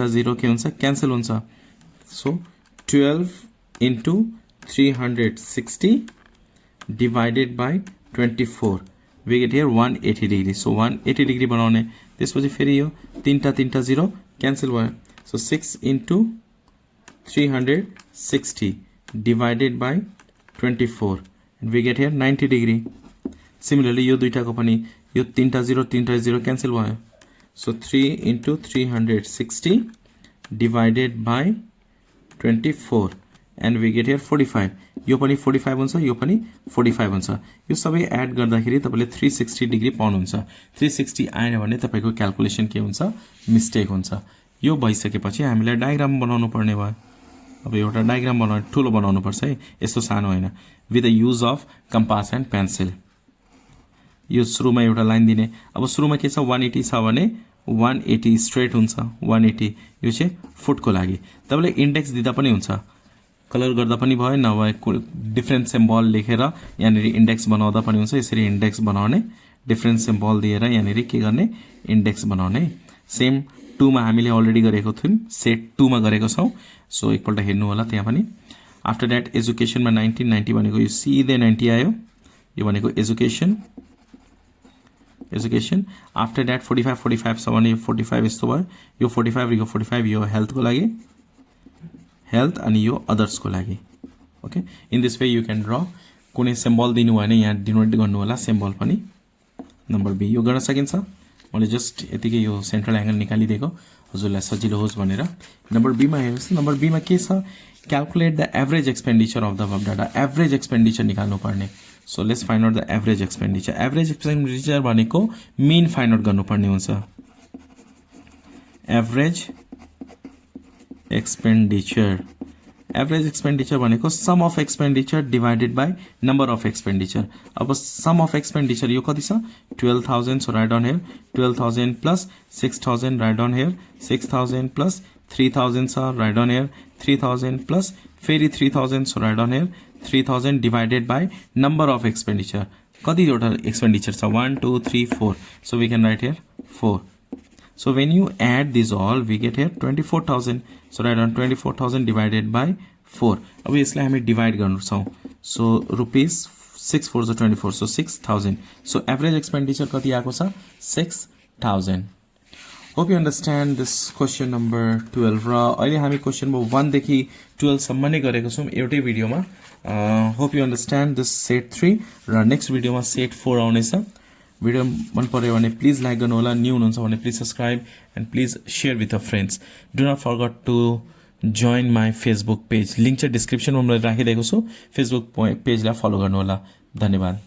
A: 0 के हुन्छ क्यान्सल हुन्छ. So 12 into 360 divided by 24. We get here 180 degree. So 180 degree बनाउने. त्यसपछि फेरि यो 3टा 0 क्यान्सल भयो. So 6 into 360 divided by 24 and we get here 90 degree. Similarly यो दुईटाको पनि यो 3टा 0 क्यान्सल भयो. So 3 into 360 divided by 24 and we get here 45 यो पनि 45 हुन्छ यो पनि 45 हुन्छ यो सबै एड गर्दाखेरि तपाईले 360 डिग्री पाउनुहुन्छ 360 आएन भने तपाईको क्याल्कुलेसन के हुन्छ मिस्टेक हुन्छ यो भइसकेपछि हामीलाई डायग्राम बनाउनु पर्ने भयो अब एउटा डायग्राम बनाउन ठुलो बनाउनु पर्छ है यस्तो सानो हैन with the use of compass and pencil यो सुरुमा एउटा लाइन दिने अब सुरुमा के छ 180 छ भने 180 स्ट्रेट हुन्छ 180 यो चाहिँ फुटको लागि तपाईले इन्डेक्स दिदा पनि हुन्छ कलर गर्दा पनि भयो नभए डिफरेन्ट सिम्बल लेखेर यहाँनेर इन्डेक्स बनाउँदा पनि हुन्छ यसरी इन्डेक्स बनाउने डिफरेन्ट सिम्बल दिएर यहाँनेर के गर्ने इन्डेक्स बनाउने सेम 2 मा हामीले अलरेडी गरेको थियौं सेट 2 मा गरेको छौं सो एकपल्ट हेर्नु होला त्यहाँ पनि आफ्टर दैट एजुकेशन मा 1990 भनेको यो सिधै 90 आयो यो भनेको एजुकेशन आफ्टर दैट 45 छ भने यो 45 यस्तो भयो यो 45 यो 45 यो हेल्थ को लागि हेल्थ अनि यो अदर्स को लागि okay in this way you can draw कुनै सिम्बल दिनु भएन यहाँ डिनोट गर्नु होला सिम्बल पनि नम्बर बी यो गर्न सकिन्छ मैले जस्ट यतिकै यो सेन्ट्रल एंगल निकालिदिएको हजुरलाई सजिलो होस् भनेर नम्बर बी मा हेर्नुस् नम्बर बी मा के छ calculate the average expenditure of the above data average expenditure निकाल्नु पर्ने so let's find out the average expenditure भनेको मीन फाइन्ड आउट गर्नुपर्ने हुन्छ एभरेज एक्सपेन्डिचर भनेको sum of expenditure divided by number of expenditure अब सम अफ एक्सपेन्डिचर यो कति छ 12000 so write down here 12000 plus 6000 write down here 6000 plus 3000 छ write down here 3000 plus फेरि 3000 so write down here 3000 divided by number of expenditure कति एउटा expenditure छ 1 2 3 4 so we can write here 4 So when you add these all, we get here 24,000. So write down 24,000 divided by 4. अब यसलाई हामी divide गर्नु छौं. So rupees 6 4 is 24. So 6,000. So average expenditure कति आको छ 6,000. Hope you understand this question number 12. र अहिले हामी question number 1 देखि 12 सम्म नै गरेको छौं एउटै भिडियोमा. Hope you understand this set 3 र नेक्स्ट भिडियोमा set 4 आउनेछ. भिडियो मन पर्यो भने प्लिज लाइक गर्नु होला न्यू हुनुहुन्छ भने please subscribe and please share with your friends do not forget to join my Facebook page link चाहिँ डिस्क्रिप्सनमा मैले राखिदिएको छु फेसबुक पेजलाई फलो गर्नु होला धन्यवाद